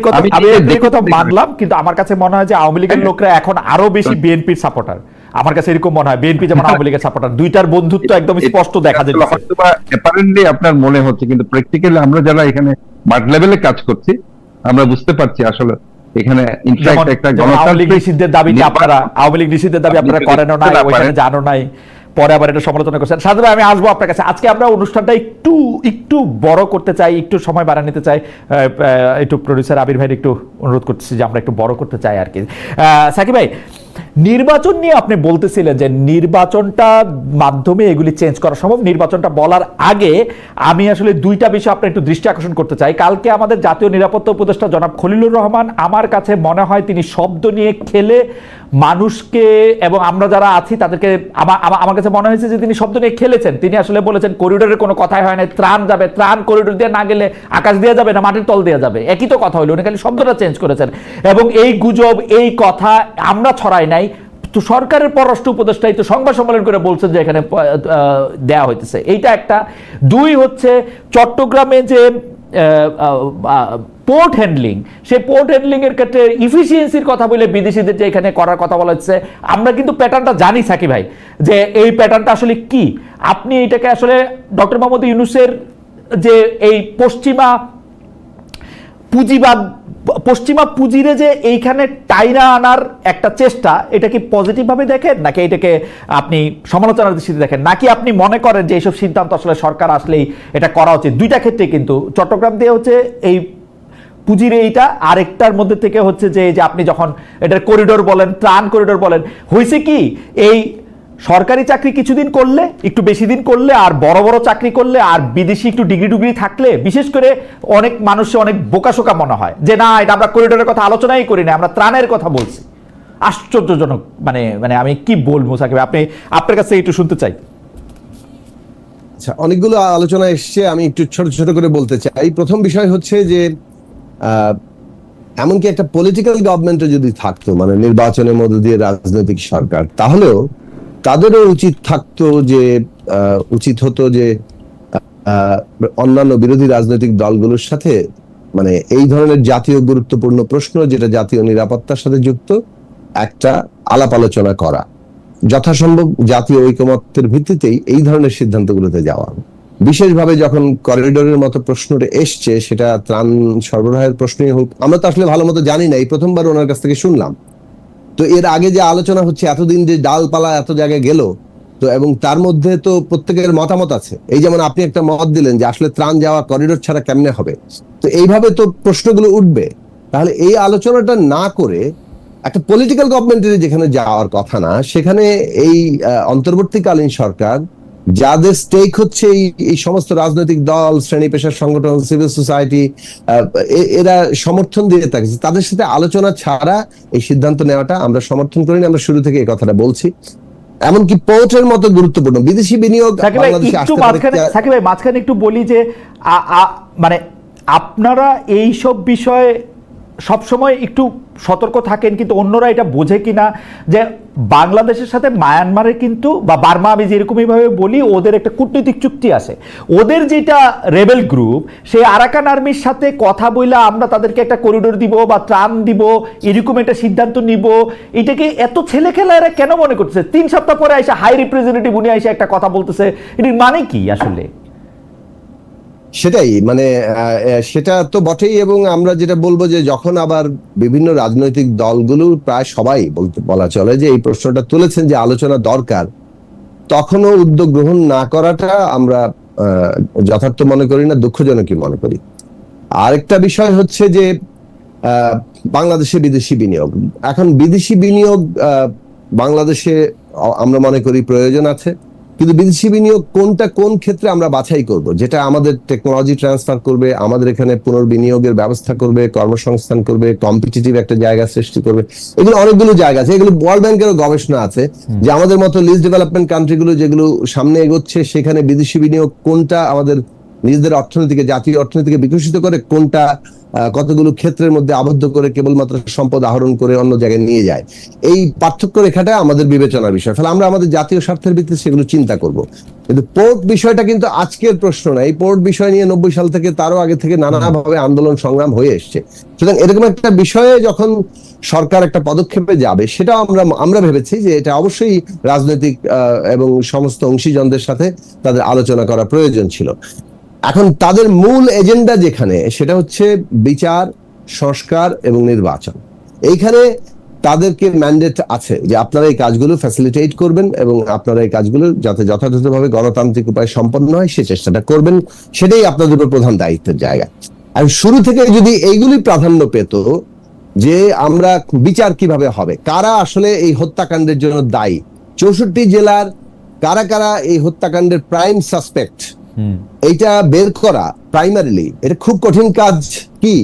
এই কথা মানলাম, কিন্তু আমার কাছে মনে হয় যে আওয়ামী লীগের লোকরা এখন আরো বেশি বিএনপির সাপোর্টার। আমার কাছে এরকম মনে হয় বিএনপি যেমন আওয়ামী লীগের সাপোর্টার, দুইটার বন্ধুত্ব একদম স্পষ্ট দেখা যাচ্ছে। অ্যাপারেন্টলি আপনার মনে হচ্ছে, কিন্তু প্র্যাকটিক্যালি আমরা যারা এখানে মাঠ লেভেলে কাজ করছি আমরা বুঝতে পারছি আসলে এখানে ইনফ্যাক্ট একটা আওয়ামী লীগ নিষিদ্ধের দাবি আপনারা করেনও নাই, ওইখানে জানো নাই, পরে আবার এটা সমালোচনা করছেন। সাধু ভাই, আমি আসবো আপনার কাছে। আজকে আমরা অনুষ্ঠানটা একটু বড় করতে চাই, একটু সময় বাড়া নিতে চাই, একটু প্রডিউসার আবির ভাই একটু অনুরোধ করতেছি যে আমরা একটু বড় করতে চাই আর কি। সাকিব ভাই, নির্বাচন নিয়ে আপনি বলতেছিলেন যে নির্বাচনটা মাধ্যমে এগুলি চেঞ্জ করা সম্ভব। নির্বাচনটা বলার আগে আমি আসলে দুইটা বিষয় আপনার একটু দৃষ্টি আকর্ষণ করতে চাই। কালকে আমাদের জাতীয় নিরাপত্তা উপদেষ্টা জনাব খলিলুর রহমান, আমার কাছে মনে হয় তিনি শব্দ নিয়ে খেলে মানুষকে এবং আমরা যারা আছি তাদেরকে, আমার কাছে মনে হয়েছে যে তিনি শব্দ নিয়ে খেলেছেন। তিনি আসলে বলেছেন করিডোরের কোনো কথাই হয় না, ত্রাণ যাবে, ত্রাণ করিডোর দিয়ে না গেলে আকাশ দিয়ে যাবে না মাটির তল দিয়ে যাবে, একই তো কথা হলো। উনি খালি শব্দটা চেঞ্জ করেছেন এবং এই গুজব, এই কথা আমরা ছড়াই নাই, তো সরকারের পররাষ্ট্র উপদেষ্টাই তো সংবাদ সম্মেলন করে বলছেন যে এখানে দেয়া হইতেছে। এইটা একটা। দুই হচ্ছে চট্টগ্রামে যে পোর্ট হ্যান্ডলিং, সেই পোর্ট হ্যান্ডলিং এর ক্ষেত্রে ইফিসিয়েন্সির কথা বলে বিদেশিদের যে এখানে করার কথা বলা হচ্ছে, আমরা কিন্তু প্যাটার্নটা জানি সাকিব ভাই যে এই প্যাটার্নটা আসলে কি। আপনি এটাকে আসলে ডক্টর মোহাম্মদ ইউনূসের যে এই পশ্চিমা পুঁজিবাদ, পশ্চিমা পুঁজিরে যে এইখানে টাইনা আনার একটা চেষ্টা, এটা কি পজিটিভ ভাবে দেখেন নাকি এটাকে আপনি সমালোচনার দৃষ্টিতে দেখেন, নাকি আপনি মনে করেন যে এইসব সিদ্ধান্ত আসলে সরকার আসলেই এটা করা উচিত? দুইটা ক্ষেত্রে কিন্তু চট্টগ্রাম দিয়ে হচ্ছে এই পুঁজির এইটা, আরেকটার মধ্যে থেকে হচ্ছে যে আপনি যখন এটার করিডোর বলেন, ত্রাণ করিডোর বলেন, হয়েছে কি এই সরকারি চাকরি কিছুদিন করলে, একটু বেশি দিন করলে, আর বড় বড় চাকরি করলে, আর বিদেশি একটু ডিগ্রি টুগ্রি থাকলে, বিশেষ করে অনেক মানুষের অনেক বোকাশোকা মনে হয় যে না, এটা আমরা করিডোরের কথা আলোচনাই করি না, আমরা ত্রাণের কথা বলছি। আশ্চর্যজনক, মানে আমি কি বলবো সাকিব, আপনি আপনার কাছে একটু শুনতে চাই। আচ্ছা, অনেকগুলো আলোচনা এসছে, আমি একটু ছোট ছোট করে বলতে চাই। প্রথম বিষয় হচ্ছে যে এমনকি একটা পলিটিক্যাল গভর্নমেন্টও যদি থাকতো, মানে নির্বাচনের মধ্য দিয়ে রাজনৈতিক সরকার, তাহলেও তাদেরও উচিত থাকতো যে উচিত হতো যে অন্যান্য বিরোধী রাজনৈতিক দলগুলোর সাথে মানে এই ধরনের জাতীয় গুরুত্বপূর্ণ প্রশ্ন যেটা জাতীয় নিরাপত্তার সাথে যুক্ত একটা আলাপ আলোচনা করা, যথাসম্ভব জাতীয় ঐকমত্যের ভিত্তিতেই এই ধরনের সিদ্ধান্তগুলোতে যাওয়া। বিশেষভাবে যখন করিডোরের মতো প্রশ্নটা এসছে, সেটা ত্রাণ সরবরাহের প্রশ্নই হোক, আমরা তো আসলে ভালো মতো জানি না, এই প্রথমবার ওনার কাছ থেকে শুনলাম। তো এর আগে যে আলোচনা হচ্ছে, এতদিন যে ডালপালা এত জায়গায় গেল, তো এবং তার মধ্যে তো প্রত্যেকের মতামত আছে। এই যেমন আপনি একটা মত দিলেন যে আসলে ত্রাণ যাওয়া করিডোর ছাড়া কেমনে হবে, তো এইভাবে তো প্রশ্নগুলো উঠবে। তাহলে এই আলোচনাটা না করে একটা পলিটিক্যাল গভর্নমেন্টের যেখানে যাওয়ার কথা না, সেখানে এই অন্তর্বর্তীকালীন সরকার যাদের স্টেক হচ্ছে এই সমস্ত রাজনৈতিক দল, শ্রেণী পেশার সংগঠন, সিভিল সোসাইটি, এরা সমর্থন দিয়ে থাকছে, তাদের সাথে আলোচনা ছাড়া এই সিদ্ধান্ত নেওয়াটা আমরা সমর্থন করি না। আমরা শুরু থেকে এই কথাটা বলছি। এমনকি পোর্টের মতো গুরুত্বপূর্ণ বিদেশি বিনিয়োগ বাংলাদেশে আসতে পারে। সাকিব ভাই, মাঝখানে একটু বলি যে মানে আপনারা এই সব বিষয়ে সবসময় একটু সতর্ক থাকেন, কিন্তু অন্যরা এটা বোঝে কিনা যে বাংলাদেশের সাথে মায়ানমারের কিন্তু, বা বার্মা, আমি যেরকমই ভাবে বলি, ওদের একটা কূটনৈতিক চুক্তি আছে। ওদের যেটা রেবেল গ্রুপ, সেই আরাকান আর্মির সাথে কথা বইলা আমরা তাদেরকে একটা করিডোর দিব বা ত্রাণ দিব, এরকম একটা সিদ্ধান্ত নিব, এটাকে এত ছেলে খেলা এরা কেন মনে করতেছে? 3 সপ্তাহ পরে এসে হাই রিপ্রেজেন্টেটিভ উনি এসে একটা কথা বলতেছে, এটির মানে কি আসলে? সেটাই, মানে সেটা তো বটেই। এবং আমরা যেটা বলবো যে যখন আবার বিভিন্ন রাজনৈতিক দলগুলো প্রায় সবাই বলা চলে যে এই প্রশ্নটা তুলেছেন যে আলোচনা দরকার, তখনও উদ্যোগ গ্রহণ না করাটা আমরা যথার্থ মনে করি না, দুঃখজনকই মনে করি। আরেকটা বিষয় হচ্ছে যে বাংলাদেশে বিদেশি বিনিয়োগ, এখন বিদেশি বিনিয়োগ বাংলাদেশে আমরা মনে করি প্রয়োজন আছে, কিন্তু বিদেশি বিনিয়োগ কোনটা কোন ক্ষেত্রে আমরা বাছাই করব, যেটা আমাদের টেকনোলজি ট্রান্সফার করবে, আমাদের এখানে পুনর্বিনিয়োগের ব্যবস্থা করবে, কর্মসংস্থান করবে, কম্পিটিটিভ একটা জায়গা সৃষ্টি করবে। এগুলো অনেকগুলো জায়গা আছে, এগুলো ওয়ার্ল্ড ব্যাংকেরও গবেষণা আছে যে আমাদের মতো লিস্ট ডেভেলপমেন্ট কান্ট্রিগুলো যেগুলো সামনে এগোচ্ছে, সেখানে বিদেশি বিনিয়োগ কোনটা আমাদের নিজেদের অর্থনীতিকে, জাতীয় অর্থনীতিকে বিকশিত করে, কোনটা কতগুলো ক্ষেত্রের মধ্যে আবদ্ধ করে কেবলমাত্র সম্পদ আহরণ করে অন্য জায়গায় নিয়ে যায়। এই পার্থক্য রেখাটা আমাদের বিবেচনার বিষয়, ফলে আমরা আমাদের জাতীয় স্বার্থের ভিত্তিতে সেগুলো চিন্তা করব। কিন্তু পোর্ট বিষয়টা কিন্তু আজকের প্রশ্ন না, এই পোর্ট বিষয় নিয়ে 90 সাল থেকে, তারও আগে থেকে নানাভাবে আন্দোলন সংগ্রাম হয়ে এসছে। সুতরাং এরকম একটা বিষয়ে যখন সরকার একটা পদক্ষেপে যাবে, সেটা আমরা ভেবেছি যে এটা অবশ্যই রাজনৈতিক এবং সমস্ত অংশীজনদের সাথে তাদের আলোচনা করা প্রয়োজন ছিল। এখন তাদের মূল এজেন্ডা যেখানে, সেটা হচ্ছে বিচার, সংস্কার এবং নির্বাচন। এইখানে তাদেরকে ম্যান্ডেট আছে যে আপনারা এই কাজগুলো ফ্যাসিলিটেট করবেন এবং আপনারা এই কাজগুলো যাতে যথাযথভাবে গণতান্ত্রিক উপায়ে সম্পন্ন হয় সে চেষ্টাটা করবেন, সেটাই আপনাদের উপর প্রধান দায়িত্বের জায়গা। আর শুরু থেকে যদি এইগুলি প্রাধান্য পেত, যে আমরা বিচার কিভাবে হবে, কারা আসলে এই হত্যাকাণ্ডের জন্য দায়ী, 64 জেলার কারা কারা এই হত্যাকাণ্ডের প্রাইম সাসপেক্ট, এইটা বের করা প্রাইমারিলি এটা খুব কঠিন কাজ। কি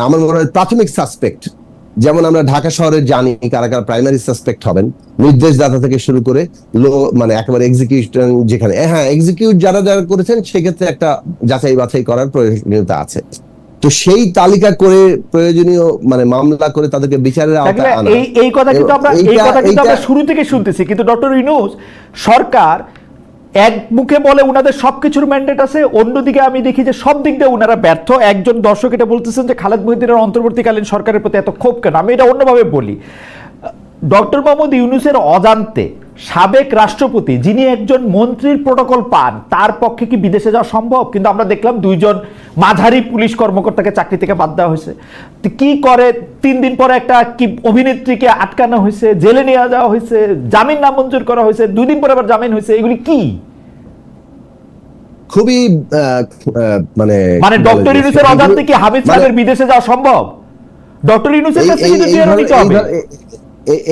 আমার মনে হয় প্রাথমিক সাসপেক্ট, যেমন আমরা ঢাকা শহরে জানি কারা কারা প্রাইমারি সাসপেক্ট হবেন, নির্দেশদাতা থেকে শুরু করে মানে একেবারে এক্সিকিউশন, যেখানে হ্যাঁ এক্সিকিউট যারা যারা করেছেন সেক্ষেত্রে একটা যাচাই বাছাই করার প্রয়োজনীয়তা আছে। তো সেই তালিকা করে প্রয়োজনীয় মানে মামলা করে তাদেরকে বিচারের আওতায় আনা, এই কথা কিন্তু আমরা শুরু থেকে শুনতেছি, কিন্তু ডক্টর ইউনূস সরকার এক মুখে বলে উনাদের সবকিছুর ম্যান্ডেট আছে, অন্যদিকে আমি দেখি যে সব দিক দিয়ে উনারা ব্যর্থ। একজন দর্শক এটা বলতেছেন যে খালেদ মহিউদ্দিনের অন্তর্বর্তীকালীন সরকারের প্রতি এত ক্ষোভ কেন? আমি এটা অন্যভাবে বলি, ডক্টর মোহাম্মদ ইউনূসের অজান্তে সাবেক রাষ্ট্রপতি যিনি একজন মন্ত্রীর প্রটোকল পান, তার পক্ষে কি বিদেশে যাওয়া সম্ভব? কিন্তু আমরা দেখলাম 2 জন মাঝারি পুলিশ কর্মকর্তাকে চাকরি থেকে বাদ দেওয়া হয়েছে। কি করে 3 দিন পরে একটা কি অভিনেত্রীকে আটকানো হয়েছে, জেলে নিয়ে যাওয়া হয়েছে, জামিন নামঞ্জুর করা হয়েছে, 2 দিন পরে আবার জামিন হয়েছে। এগুলি কি? খুবই মানে ডক্টর ইউনূসের অজান্তে কি হামিদ সাহেবের বিদেশে যাওয়া সম্ভব? ডক্টর ইউনূসের কাছে কিন্তু জিআরও নিতে হবে।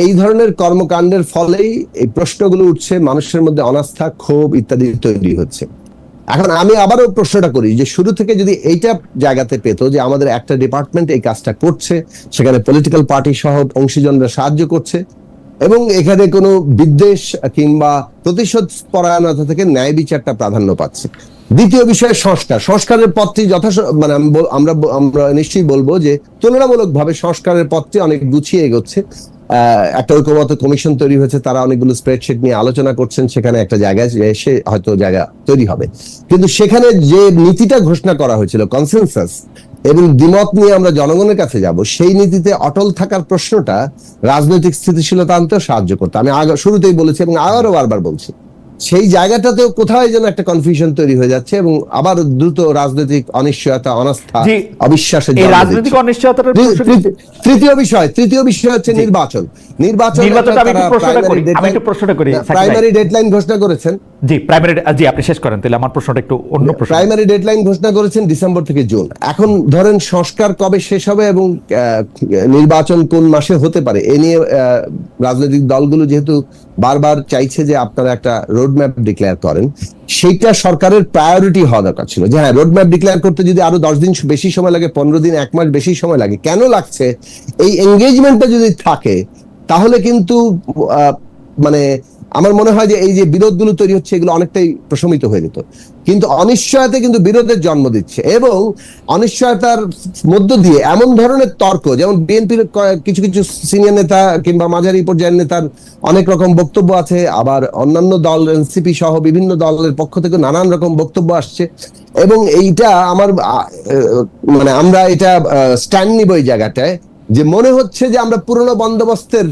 এই ধরনের কর্মকাণ্ডের ফলেই এই প্রশ্নগুলো উঠছে, মানুষের মধ্যে অনাস্থা, ক্ষোভ ইত্যাদি তৈরি হচ্ছে। এখন আমি আবারও প্রশ্নটা করি যে শুরু থেকে যদি এইটা জায়গাতে পেত যে আমাদের একটা ডিপার্টমেন্ট এই কাজটা করছে, সেখানে পলিটিক্যাল পার্টি সহ অংশীজনরা সাহায্য করছে এবং এখানে কোনো বিদ্বেষ কিংবা প্রতিশোধ পরায়ণতা থেকে ন্যায় বিচারটা প্রাধান্য পাচ্ছে। দ্বিতীয় বিষয় সংস্কারের পথটি মানে আমরা নিশ্চয়ই বলবো যে তুলনামূলকভাবে সংস্কারের পথটি অনেক গুছিয়ে এগোচ্ছে। একটা ঐক্যমত কমিশন তৈরি হয়েছে, তারা অনেকগুলো স্প্রেডশিট নিয়ে আলোচনা করছেন, সেখানে একটা জায়গায় এসে হয়তো জায়গা তৈরি হবে। কিন্তু সেখানে যে নীতিটা ঘোষণা করা হয়েছিল কনসেনসাস এবং দ্বিমত নিয়ে আমরা জনগণের কাছে যাব, সেই নীতিতে অটল থাকার প্রশ্নটা রাজনৈতিক স্থিতিশীলতা আনতেও সাহায্য করতো। আমি শুরুতেই বলেছি এবং আবারও বারবার বলছি, সেই জায়গাটাতেও কোথায় যেন একটা কনফিউশন তৈরি হয়ে যাচ্ছে এবং আবার দ্রুত রাজনৈতিক অনিশ্চয়তা, অনাস্থা, অবিশ্বাসের রাজনৈতিক অনিশ্চয়তার তৃতীয় বিষয় হচ্ছে নির্বাচন। প্রাইমারি ডেডলাইন ঘোষণা করেছেন। আপনি শেষ করেন, তাহলে আমার প্রশ্নটা একটু অন্য প্রশ্ন। প্রাইমারি ডেডলাইন ঘোষণা করেছেন ডিসেম্বর থেকে জুন। এখন ধরেন সংস্কার কবে শেষ হবে এবং নির্বাচন কোন মাসে হতে পারে, এ নিয়ে রাজনৈতিক দলগুলো যেহেতু বারবার চাইছে যে আপনারা একটা রোডম্যাপ ডিক্লেয়ার করেন, সেইটা সরকারের প্রায়োরিটি হওয়া দরকার ছিল। যে হ্যাঁ, রোডম্যাপ ডিক্লেয়ার করতে যদি আরো 10 দিন বেশি সময় লাগে, 15 দিন, 1 মাস বেশি সময় লাগে, কেন লাগছে? এই এঙ্গেজমেন্টটা যদি থাকে তাহলে কিন্তু মানে আমার মনে হয় যে এই যে বিরোধগুলো তৈরি হচ্ছে এগুলো অনেকটাই প্রশমিত হয়ে যেত। কিন্তু অনিশ্চয়তা কিন্তু বিরোধের জন্ম দিচ্ছে এবং অনিশ্চয়তার মধ্য দিয়ে এমন ধরনের তর্ক, যেমন বিএনপির কিছু কিছু সিনিয়র নেতা কিংবা মাঝারি পর্যায়ের নেতার অনেক রকম বক্তব্য আছে, আবার অন্যান্য দল এনসিপি সহ বিভিন্ন দলের পক্ষ থেকে নানান রকম বক্তব্য আসছে এবং এইটা আমার মানে আমরা এটা স্ট্যান্ড নিব এই জায়গাটায় যে মনে হচ্ছে যে আমরা পুরনো বন্দোবস্তের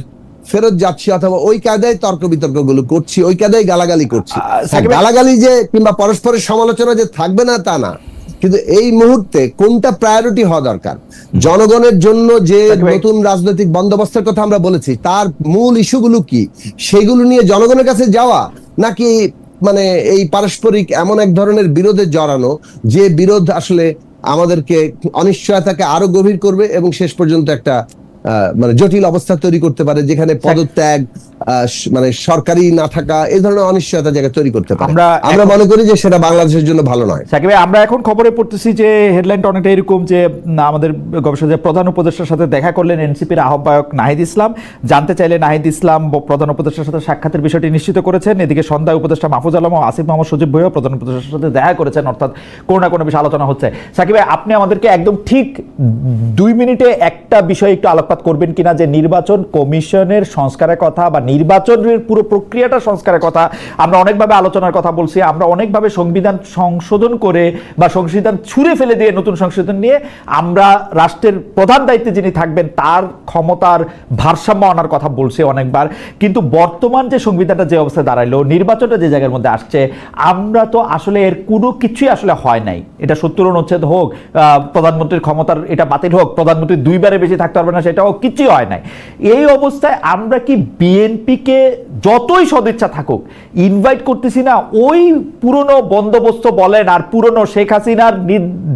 ফেরত যাচ্ছি অথবা ওই কায়দায় তর্ক বিতর্ক গুলো করছি, ওই কায়দায় গালাগালি করছি। গালাগালি যে কিংবা পরস্পরের সমালোচনা যে থাকবে না তা না, কিন্তু এই মুহূর্তে কোনটা প্রায়োরিটি হওয়া দরকার, জনগণের জন্য যে নতুন রাজনৈতিক বন্দোবস্তের কথা আমরা বলেছি তার মূল ইস্যুগুলো কি, সেগুলো নিয়ে জনগণের কাছে যাওয়া, নাকি মানে এই পারস্পরিক এমন এক ধরনের বিরোধে জড়ানো যে বিরোধ আসলে আমাদেরকে অনিশ্চয়তাকে আরো গভীর করবে এবং শেষ পর্যন্ত একটা মানে জটিল অবস্থা তৈরি করতে পারে, যেখানে পদত্যাগ, মানে সরকারি না থাকা, এই ধরনের অনিশ্চয়তা জায়গা তৈরি করতে পারে। আমরা মনে করি যে সেটা বাংলাদেশের জন্য ভালো নয়। সাকিব, আমরা এখন খবরে পড়তেছি যে হেডলাইনটা অনেকটা এরকম যে আমাদের গবেষণা প্রধান উপদেষ্টার সাথে দেখা করলেন এনসিপির আহ্বায়ক নাহিদ ইসলাম। জানতে চাইলে নাহিদ ইসলাম প্রধান উপদেষ্টার সাথে সাক্ষাতের বিষয়টি নিশ্চিত করেছেন। এদিকে সন্ধ্যায় উপদেষ্টা মাহফুজ আলম ও আসিফ মোহাম্মদ সজীব ভাইও প্রধান উপদেষ্টার সাথে দেখা করেছেন, অর্থাৎ কোনো না কোনো বিষয়ে আলোচনা হচ্ছে। সাকিব, আপনি আমাদেরকে একদম ঠিক 2 মিনিটে একটা বিষয় একটু আলোকপাত করবেন কিনা, যে নির্বাচন কমিশনের সংস্কারের কথা বা নির্বাচনের পুরো প্রক্রিয়াটা সংস্কারের কথা আমরা অনেকভাবে আলোচনার কথা বলছি, আমরা অনেকভাবে সংবিধান সংশোধন করে বা সংবিধান ছুঁড়ে ফেলে দিয়ে নতুন সংশোধন নিয়ে আমরা রাষ্ট্রের প্রধান দায়িত্বে যিনি থাকবেন তার ক্ষমতার ভারসাম্য আনার কথা বলছি অনেকবার। কিন্তু বর্তমান যে সংবিধানটা যে অবস্থায় দাঁড়াইলো, নির্বাচনটা যে জায়গার মধ্যে আসছে, আমরা তো আসলে এর কোনো কিছুই আসলে হয় নাই। এটা 70 অনুচ্ছেদ হোক, প্রধানমন্ত্রীর ক্ষমতার এটা বাতিল হোক, প্রধানমন্ত্রী 2 বারে বেশি থাকতে পারবে না, সেটাও কিছুই হয় নাই। এই অবস্থায় আমরা কি বিএনপিকে যতই সদিচ্ছা থাকুক ইনভাইট করতেছি না ওই পুরনো বন্দোবস্ত বলেন আর পুরনো শেখ হাসিনার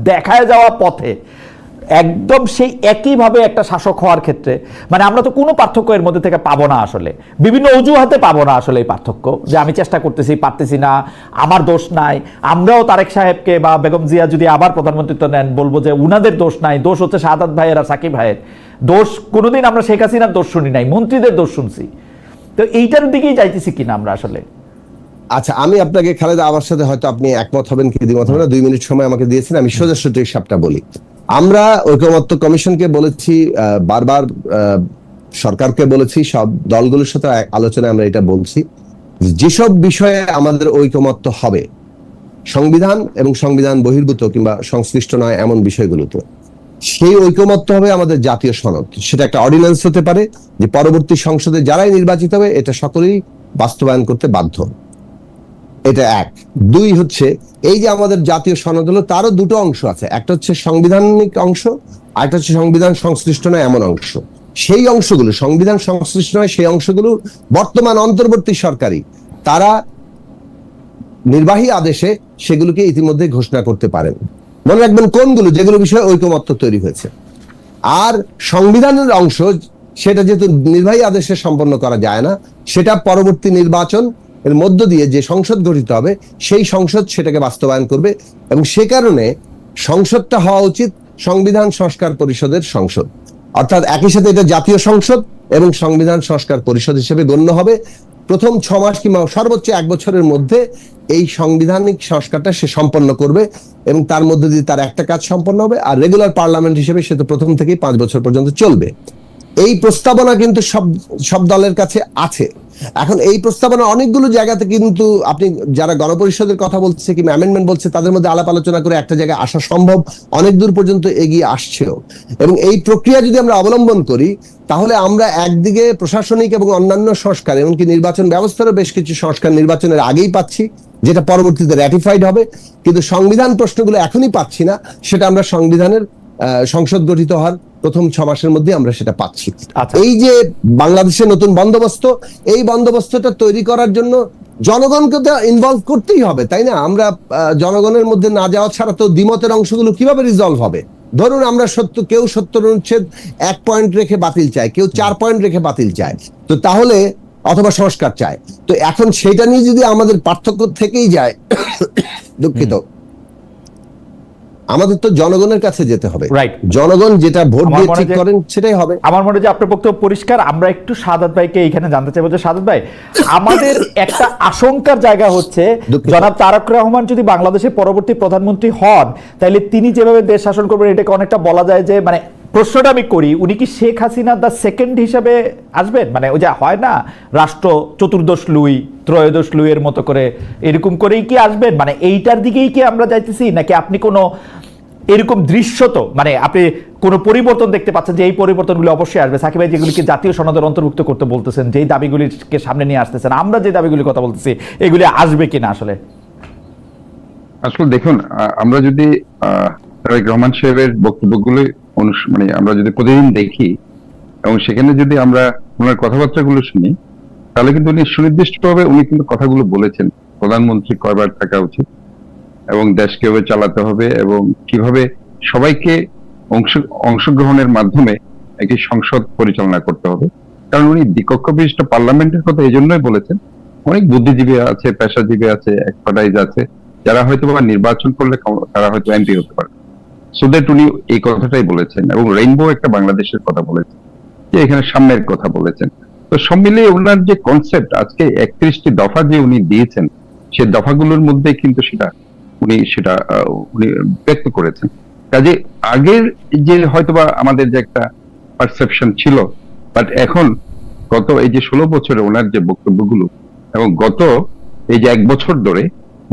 দেখায় যাওয়া পথে একদম সেই একইভাবে একটা শাসক হওয়ার ক্ষেত্রে মানে আমরা তো কোনো পার্থক্য এর মধ্যে থেকে পাবো না আসলে, বিভিন্ন অজুহাতে পাবো না আসলে এই পার্থক্য, যে আমি চেষ্টা করতেছি পারতেছি না, আমার দোষ নাই। আমরাও তারেক সাহেবকে বা বেগম জিয়া যদি আবার প্রধানমন্ত্রিত্ব নেন বলবো যে উনাদের দোষ নাই, দোষ হচ্ছে শাহাদাত ভাইয়ের আর সাকিব ভাইয়ের দোষ। কোনোদিন আমরা শেখ হাসিনার দোষ শুনি নাই, মন্ত্রীদের দোষ শুনছি। তো এইটার দিকেই যাইতেছি কিনা আমরা আসলে। আচ্ছা, আমি আপনাকে খালেদা, আমার সাথে হয়তো আপনি একমত হবেন কি দ্বিমত হবেন না, 2 মিনিট সময় আমাকে দিয়েছেন, আমি সোজা সোজা হিসাবটা বলি। আমরা ঐকমত্য কমিশনকে বলেছি, বারবার সরকারকে বলেছি, সব দলগুলোর সাথে আলোচনায় আমরা এটা বলছি, যেসব বিষয়ে আমাদের ঐকমত্য হবে সংবিধান এবং সংবিধান বহির্ভূত কিংবা সংশ্লিষ্ট নয় এমন বিষয়গুলোতে, সেই ঐকমত্য হবে আমাদের জাতীয় সনদ। সেটা একটা অর্ডিন্যান্স হতে পারে যে পরবর্তী সংসদে যারাই নির্বাচিত হবে এটা সকলেই বাস্তবায়ন করতে বাধ্য। এটা এক। 2 হচ্ছে এই যে আমাদের জাতীয় সনদ হলো, তারও 2টো অংশ আছে, একটা হচ্ছে সাংবিধানিক অংশ, আর একটা হচ্ছে সংবিধান সংশ্লিষ্ট নয় এমন অংশ। সেই অংশগুলো সংবিধান সংশ্লিষ্ট নয়, সেই অংশগুলো বর্তমান অন্তর্বর্তী সরকারি তারা নির্বাহী আদেশে সেগুলোকে ইতিমধ্যে ঘোষণা করতে পারেন। মনে রাখবেন কোনগুলো, যেগুলো বিষয়ে ঐকমত্য তৈরি হয়েছে। আর সংবিধানের অংশ, সেটা যেহেতু নির্বাহী আদেশে সম্পন্ন করা যায় না, সেটা পরবর্তী নির্বাচন এর মধ্য দিয়ে যে সংসদ গঠিত হবে সেই সংসদ সেটাকে বাস্তবায়ন করবে, এবং সে কারণে সংসদটা হওয়া উচিত সংবিধান সংস্কার পরিষদের সংসদ। অর্থাৎ একই সাথে এটা জাতীয় সংসদ এবং সংবিধান সংস্কার পরিষদ হিসেবে গণ্য হবে। প্রথম 6 মাস কিংবা সর্বোচ্চ 1 বছরের মধ্যে এই সাংবিধানিক সংস্কারটা সে সম্পন্ন করবে, এবং তার মধ্যে দিয়ে তার একটা কাজ সম্পন্ন হবে। আর রেগুলার পার্লামেন্ট হিসেবে সে তো প্রথম থেকেই 5 বছর পর্যন্ত চলবে। এই প্রস্তাবনা কিন্তু সব দলের কাছে আছে। এখন এই প্রস্তাবনা অনেকগুলো জায়গাতে কিন্তু আপনি যারা গণপরিষদের কথা বলছে কিংবা অ্যামেন্ডমেন্ট বলছে তাদের মধ্যে আলাপ আলোচনা করে একটা জায়গায় আসা সম্ভব, অনেক দূর পর্যন্ত এগিয়ে আসছেও। এবং এই প্রক্রিয়া যদি আমরা অবলম্বন করি তাহলে আমরা একদিকে প্রশাসনিক এবং অন্যান্য সংস্কার, এমনকি নির্বাচন ব্যবস্থারও বেশ কিছু সংস্কার নির্বাচনের আগেই পাচ্ছি, যেটা পরবর্তীতে র্যাটিফাইড হবে, কিন্তু সংবিধান প্রশ্নগুলো এখনই পাচ্ছি না, সেটা আমরা সংবিধানের সংসদ গঠিত হওয়ার প্রথম 6 মাসের মধ্যে আমরা সেটা পাচ্ছি। এই যে বাংলাদেশের নতুন বন্দোবস্ত, এই বন্দোবস্তটা তৈরি করার জন্য জনগণকে তো ইনভলভ করতেই হবে, তাই না? আমরা জনগণের মধ্যে না যাওয়া ছাড়া তো দ্বিমতের অংশগুলো কিভাবে রিজলভ হবে? ধরুন আমরা কেউ 70 অনুচ্ছেদ 1 পয়েন্ট রেখে বাতিল চায়, কেউ 4 পয়েন্ট রেখে বাতিল চায়, তো তাহলে অথবা সংস্কার চায়। তো এখন সেটা নিয়ে যদি আমাদের পার্থক্য থেকেই যায়, দুঃখিত, আমাদের তো জনগণের কাছে যেতে হবে। জনগণ যেটা ভোট দিয়ে ঠিক করেন সেটাই হবে। আমার মনে হয় যে আপনার বক্তব্য পরিষ্কার। আমরা একটু শাহাদাত ভাইকে এখানে জানতে চাইবো যে শাহাদাত ভাই, আমাদের একটা আশঙ্কার জায়গা হচ্ছে জনাব তারেক রহমান যদি বাংলাদেশের পরবর্তী প্রধানমন্ত্রী হন, তাহলে তিনি যেভাবে দেশ শাসন করবেন এটাকে অনেকটা বলা যায় যে, মানে প্রশ্নটা আমি করি, উনি কি শেখ হাসিনা দ্য সেকেন্ড হিসাবে আসবেন? মানে ওই যে হয় না রাষ্ট্র চতুর্দশ লুই ত্রয়োদশ লুইয়ের মতো করে, এরকম করেই কি আসবেন? মানে এইটার দিকেই কি আমরা যাইতেছি, নাকি আপনি কোনো এরকম দৃশ্য, তো মানে আপনি কোনো পরিবর্তন দেখতে পাচ্ছেন যে এই পরিবর্তনগুলো অবশ্যই আসবে? সাকিব ভাই যেগুলিকে জাতীয় সনদের অন্তর্ভুক্ত করতে বলতেছেন, যেই দাবিগুলিকে সামনে নিয়ে আসতেছেন, আমরা যে দাবিগুলির কথা বলতেছি, এগুলি আসবে কিনা আসলে? আসলে দেখুন, আমরা যদি তারেক রহমান সাহেবের বক্তব্যগুলো মানে আমরা যদি প্রতিদিন দেখি এবং সেখানে যদি আমরা ওনার কথাবার্তাগুলো শুনি, তাহলে কিন্তু উনি সুনির্দিষ্টভাবে উনি কিন্তু কথাগুলো বলেছেন প্রধানমন্ত্রী কয়বার থাকা উচিত এবং দেশ কিভাবে চালাতে হবে এবং কিভাবে সবাইকে অংশগ্রহণের মাধ্যমে একটি সংসদ পরিচালনা করতে হবে। কারণ উনি দ্বিকক্ষ বিশিষ্ট পার্লামেন্টের কথা এই জন্যই বলেছেন, অনেক বুদ্ধিজীবী আছে, পেশাজীবী আছে, এক্সপার্টাইজ আছে, যারা হয়তো বা নির্বাচন করলে তারা হয়তো এমপি হতে পারে। সো দ্যাট উনি এই কথাটাই বলেছেন এবং রেইনবো একটা বাংলাদেশের কথা বলেছেন, যে এখানে সামনের কথা বলেছেন। তো সব মিলিয়ে ওনার যে কনসেপ্ট, আজকে 31টি দফা যে উনি দিয়েছেন, সেই দফাগুলোর মধ্যে কিন্তু উনি ব্যক্ত করেছেন। কাজে আগের যে হয়তোবা আমাদের যে একটা পারসেপশন ছিল, বাট এখন গত এই যে 16 বছরে ওনার যে বক্তব্যগুলো এবং গত এই যে 1 বছর ধরে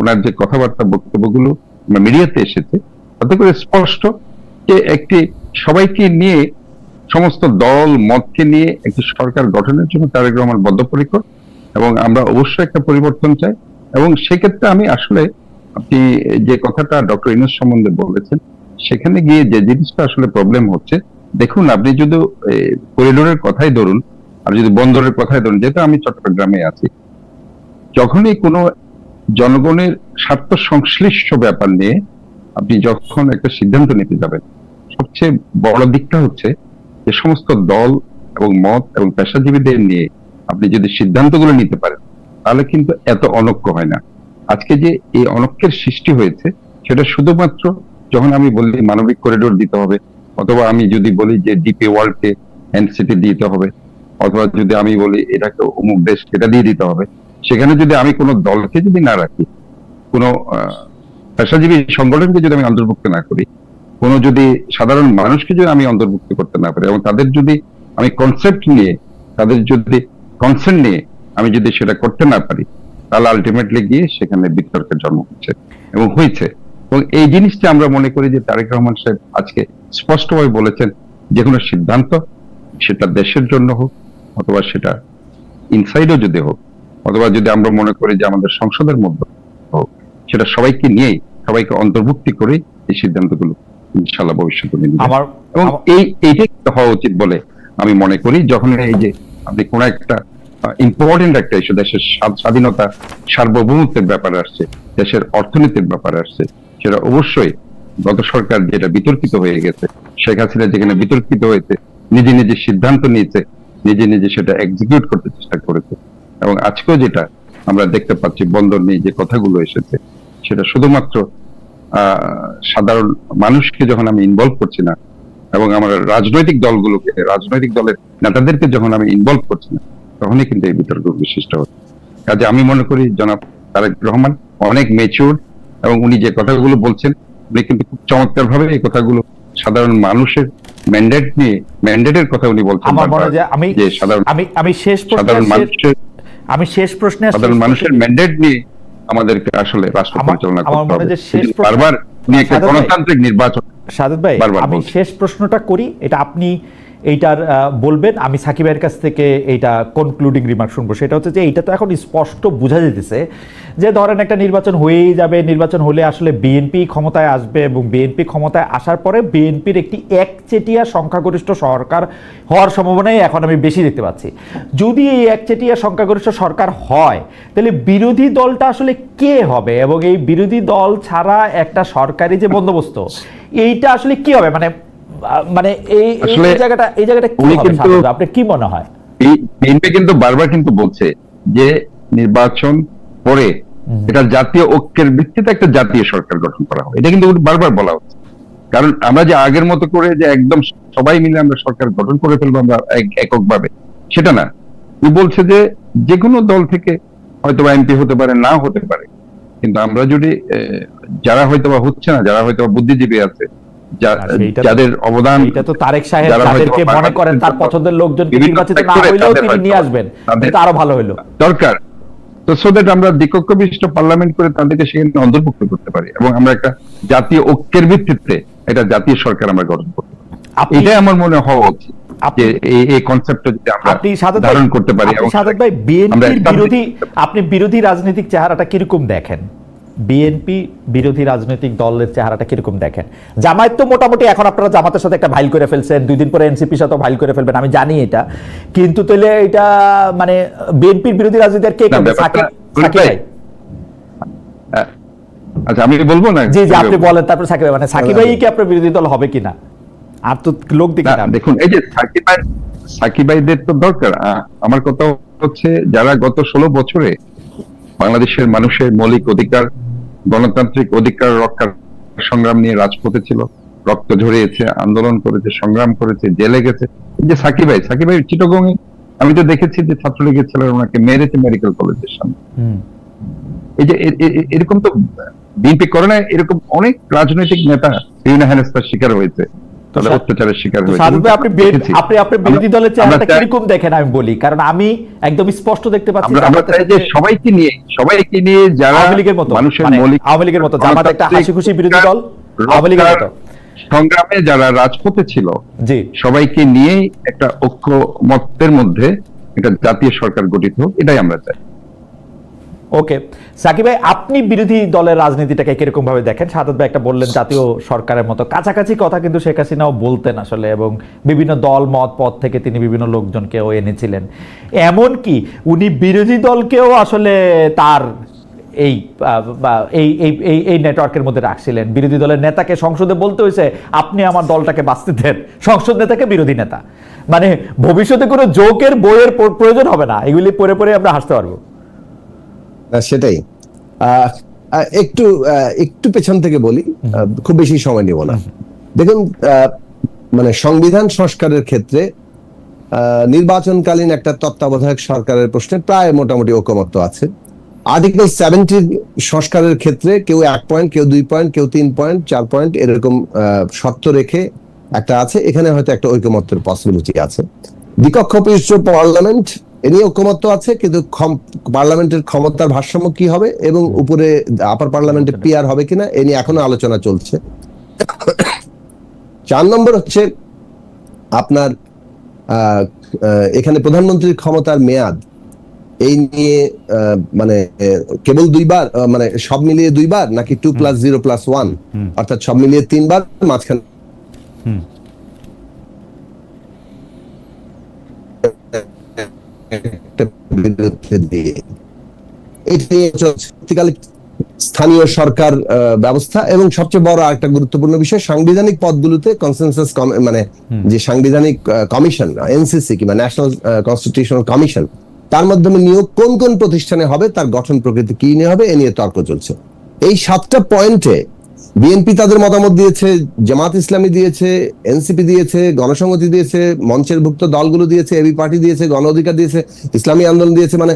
ওনার যে কথাবার্তা বক্তব্যগুলো মিডিয়াতে এসেছে, তাতে করে স্পষ্ট যে একটি সবাইকে নিয়ে, সমস্ত দল মতকে নিয়ে একটি সরকার গঠনের জন্য তারেক রহমান বদ্ধপরিকর, এবং আমরা অবশ্যই একটা পরিবর্তন চাই। এবং সেক্ষেত্রে আমি আসলে আপনি যে কথাটা ডক্টর ইউনূস সম্বন্ধে বলেছেন, সেখানে গিয়ে যে জিনিসটা আসলে প্রবলেম হচ্ছে, দেখুন আপনি যদি করিডোরের কথাই ধরুন আর যদি বন্দরের কথাই ধরুন, যেহেতু আমি চট্টগ্রামে আছি, যখনই কোনো জনগণের স্বার্থ সংশ্লিষ্ট ব্যাপার নিয়ে আপনি যখন একটা সিদ্ধান্ত নিতে যাবেন, সবচেয়ে বড় দিকটা হচ্ছে যে সমস্ত দল এবং মত এবং পেশাজীবীদের নিয়ে আপনি যদি সিদ্ধান্তগুলো নিতে পারেন তাহলে কিন্তু এত অনৈক্য হয় না। আজকে যে এই অনৈক্যের সৃষ্টি হয়েছে সেটা শুধুমাত্র যখন আমি বলি মানবিক করিডোর দিতে হবে, অথবা আমি যদি বলি যে ডিপি ওয়ার্ল্ডকে এনসিটি দিতে হবে, অথবা যদি আমি বলি এটাকে অমুক দেশ এটা দিয়ে দিতে হবে, সেখানে যদি আমি কোনো দলকে যদি না রাখি, কোনো পেশাজীবী সংগঠনকে যদি আমি অন্তর্ভুক্ত না করি, কোনো যদি সাধারণ মানুষকে যদি আমি অন্তর্ভুক্ত করতে না পারি, এবং তাদের যদি আমি কনসেপ্ট নিয়ে, তাদের যদি কনসেন্ট নিয়ে আমি যদি সেটা করতে না পারি, তাহলে আলটিমেটলি গিয়ে সেখানে বিতর্কের জন্ম হচ্ছে এবং হয়েছে। এবং এই জিনিসটা আমরা মনে করি যে তারেক রহমান সাহেব আজকে স্পষ্টভাবে বলেছেন, যে কোনো সিদ্ধান্ত সেটা দেশের জন্য হোক, অথবা সেটা ইনসাইডও যদি হোক, অথবা যদি আমরা মনে করি যে আমাদের সংসদের মধ্যে হোক, সেটা সবাইকে নিয়েই, সবাইকে অন্তর্ভুক্তি করে এই সিদ্ধান্তগুলো ইনশাআল্লাহ ভবিষ্যতে নেবে। এবং এইটাই হওয়া উচিত বলে আমি মনে করি। যখন এই যে আপনি কোন একটা ইম্পর্টেন্ট একটা ইস্যু, দেশের স্বাধীনতা সার্বভৌমত্বের ব্যাপারে আসছে, দেশের অর্থনীতির ব্যাপারে আসছে, সেটা অবশ্যই গত সরকার যেটা বিতর্কিত হয়ে গেছে, শেখ হাসিনা যেখানে বিতর্কিত হয়েছে, নিজে নিজে সিদ্ধান্ত নিয়েছে, নিজে নিজে সেটা এক্সিকিউট করতে চেষ্টা করেছে। এবং আজকেও যেটা আমরা দেখতে পাচ্ছি, বন্দর নিয়ে যে কথাগুলো এসেছে, সেটা শুধুমাত্র সাধারণ মানুষকে যখন আমি ইনভলভ করছি না, এবং আমার রাজনৈতিক দলগুলোকে, রাজনৈতিক দলের নেতাদেরকে যখন আমি ইনভলভ করছি না, তখনই কিন্তু এই বিতর্ক সৃষ্টি হচ্ছে। কাজে আমি মনে করি জনাব তারেক রহমান অনেক ম্যাচিউর, এবং উনি যে কথাগুলো বলছেন, উনি কিন্তু খুব চমৎকার ভাবে এই কথাগুলো সাধারণ মানুষের ম্যান্ডেট নিয়ে, ম্যান্ডেটের কথা উনি বলছেন। আমার মনে হয় যে আমি শেষ প্রশ্নে সাধারণ মানুষের ম্যান্ডেট নিয়ে আমাদেরকে আসলে রাষ্ট্র পরিচালনা করতে হবে। বারবার উনি একটা গণতান্ত্রিক নির্বাচন। সাদত ভাই, আমি শেষ প্রশ্নটা করি, এটা আপনি এইটার বলবেন, আমি সাকিব ভাইয়ের কাছ থেকে এইটা কনক্লুডিং রিমার্ক শুনবো। সেটা হচ্ছে যে এইটা তো এখন স্পষ্ট বোঝা যেতেছে যে ধরেন একটা নির্বাচন হয়েই যাবে, নির্বাচন হলে আসলে বিএনপি ক্ষমতায় আসবে, এবং বিএনপি ক্ষমতায় আসার পরে বিএনপির একটি একচেটিয়া সংখ্যাগরিষ্ঠ সরকার হওয়ার সম্ভাবনাই এখন আমি বেশি দেখতে পাচ্ছি। যদি এই একচেটিয়া সংখ্যাগরিষ্ঠ সরকার হয়, তাহলে বিরোধী দলটা আসলে কে হবে, এবং এই বিরোধী দল ছাড়া একটা সরকারি যে বন্দোবস্ত, এইটা আসলে কি হবে? মানে এই জায়গাটা কি হবে? আপনার কি মনে হয়? বিএনপি কিন্তু বারবার কিন্তু বলছে যে নির্বাচন পরে এটা জাতীয় ঐক্যের ভিত্তিতে একটা জাতীয় সরকার গঠন করা হবে, এটা কিন্তু বারবার বলা হচ্ছে। কারণ আমরা যে আগের মতো করে যে একদম সবাই মিলে আমরা সরকার গঠন করে ফেলবো আমরা এককভাবে, সেটা না। বলছে যে যে কোনো দল থেকে হয়তো এমপি হতে পারে, না হতে পারে, কিন্তু আমরা যদি যারা হয়তো হচ্ছে না, যারা হয়তো বুদ্ধিজীবী আছে, যাদের অবদান, এটা তো তারেক সাহেব যাদেরকে মনে করেন তার পছন্দের লোকজনকে নির্বাচিত না হইলেও তিনি নিয়ে আসবেন, এটা আরো ভালো হলো দরকার। তো সো দ্যাট আমরা দ্বিকক্ষ বিশিষ্ট পার্লামেন্ট করে তাদেরকে সেখানে অন্তর্ভুক্ত করতে পারি, এবং আমরা একটা জাতীয় ঐক্যের ভিত্তিতে এটা জাতীয় সরকার আমরা গঠন করতে পারি। এটাই আমার মনে হওয়া উচিত, যে এই কনসেপ্টটা যদি আমরা ধারণ করতে পারি। এবং সাদত ভাই, বিএনপির বিরোধী, আপনি বিরোধী রাজনৈতিক চেহারাটা কিরকম দেখেন? বিএনপি বিরোধী রাজনৈতিক দলের চেহারাটা কিরকম দেখেন? জামায়াত তো মোটামুটি এখন আপনারা জামাতের সাথে একটা ভাইল করে ফেলছেন, 2 দিন পরে এনসিপির সাথে ভাইল করে ফেলবেন, আমি জানি এটা, কিন্তু তাহলে এটা মানে বিএনপির বিরোধী রাজনীতির কে করবে? সাকিব ভাই। আচ্ছা, আমি বলবো না? জি জি, আপনি বলেন, তারপর সাকিব ভাই। মানে সাকিব ভাই কি আপনার বিরোধী দল হবে কিনা? আর তো লোক দেখি না। দেখুন, এই যে সাকিব ভাইদের তো দরকার। আমার কথা হচ্ছে, যারা গত 16 বছরে বাংলাদেশের মানুষের মৌলিক অধিকার, গণতান্ত্রিক অধিকার রক্ষার সংগ্রাম নিয়ে রাজপথে ছিল, রক্ত ঝরিয়েছে, আন্দোলন করেছে, সংগ্রাম করেছে, জেলে গেছে, যে সাকিব ভাই চিটাগং এ আমি তো দেখেছি যে ছাত্রলীগের ছেলেরা ওনাকে মেরেছে মেডিকেল কলেজের সামনে। এই যে এরকম তো বিএনপি করে না, এরকম অনেক রাজনৈতিক নেতা বিভিন্ন হেনস্থার শিকার হয়েছে, তাদের অত্যাচারের শিকার হয়েছে। আপনি বিরোধী দলের চেহারাটা কিরকম দেখেন আমি বলি, কারণ আমি একদম স্পষ্ট দেখতে পাচ্ছি যে সবাইকে নিয়ে যারা আওয়ামী লীগের মতো, মানুষের মৌলিক, আওয়ামী লীগের মতো জামাত একটা হাসি খুশি বিরোধী দল, আওয়ামী লীগের মতো সংগ্রামে যারা রাজপথে ছিল, জি, সবাইকে নিয়েই একটা ঐক্যমত্যের মধ্যে একটা জাতীয় সরকার গঠিত হোক, এটাই আমরা চাই। ওকে সাকিব ভাই, আপনি বিরোধী দলের রাজনীতিটাকে কিরকম ভাবে দেখেন? সাদত ভাই একটা বললেন জাতীয় সরকারের মতো, কাছাকাছি কথা কিন্তু শেখ হাসিনাও বলতেন আসলে, এবং বিভিন্ন দল মত পদ থেকে তিনি বিভিন্ন লোকজনকেও এনেছিলেন, এমনকি উনি বিরোধী দলকেও আসলে তার এই এই নেটওয়ার্কের মধ্যে রাখছিলেন? বিরোধী দলের নেতাকে সংসদে বলতে হয়েছে আপনি আমার দলটাকে বাঁচতে দেন, সংসদ নেতাকে বিরোধী নেতা। মানে ভবিষ্যতে কোনো জোকের বইয়ের প্রয়োজন হবে না, এগুলি পড়ে পড়ে আমরা হাসতে পারবো। সেটাই। একটু একটু পেছন থেকে বলি, খুব বেশি সময় নেব না। দেখুন, মানে সংবিধান সংস্কারের ক্ষেত্রে নির্বাচনকালীন একটা তত্ত্বাবধায়ক সরকারের প্রশ্নে প্রায় মোটামুটি ঐকমত্য আছে। আর্টিকেল 70 সংস্কারের ক্ষেত্রে কেউ 1 পয়েন্ট, কেউ 2 পয়েন্ট, কেউ 3 পয়েন্ট, 4 পয়েন্ট এরকম শর্ত রেখে একটা আছে। এখানে হয়তো একটা ঐকমত্যের পসিবিলিটি আছে। দ্বিকক্ষ বিশিষ্ট পার্লামেন্ট, এ নিয়ে ঐকমত্য আছে, কিন্তু পার্লামেন্টের ক্ষমতার ভারসাম্য কি হবে এবং উপরে আপার পার্লামেন্টে পিআর হবে কিনা এ নিয়ে এখনো আলোচনা চলছে। 4 নম্বর হচ্ছে আপনার এখানে প্রধানমন্ত্রীর ক্ষমতার মেয়াদ, এই নিয়ে মানে কেবল 2 বার, মানে সব মিলিয়ে 2 বার নাকি 2+0+1, অর্থাৎ সব মিলিয়ে 3 বার, মাঝখানে স্থানীয় সরকার ব্যবস্থা। এবং সবচেয়ে বড় আরেকটা গুরুত্বপূর্ণ বিষয়, সাংবিধানিক পদগুলোতে কনসেনসাস, মানে যে সাংবিধানিক কমিশন এনসিসি কিংবা ন্যাশনাল কনস্টিটিউশনাল কমিশন, তার মাধ্যমে নিয়োগ কোন কোন প্রতিষ্ঠানে হবে, তার গঠন প্রকৃতি কি নিয়ে হবে, এ নিয়ে তর্ক চলছে। এই 7টা পয়েন্টে বিএনপি তাদের মতামত দিয়েছে, জামাত ইসলামী দিয়েছে, এনসিপি দিয়েছে, গণসংহতি দিয়েছে, মঞ্চের ভুক্ত দলগুলো দিয়েছে, এবি পার্টি দিয়েছে, গণ অধিকার দিয়েছে, ইসলামী আন্দোলন দিয়েছে, মানে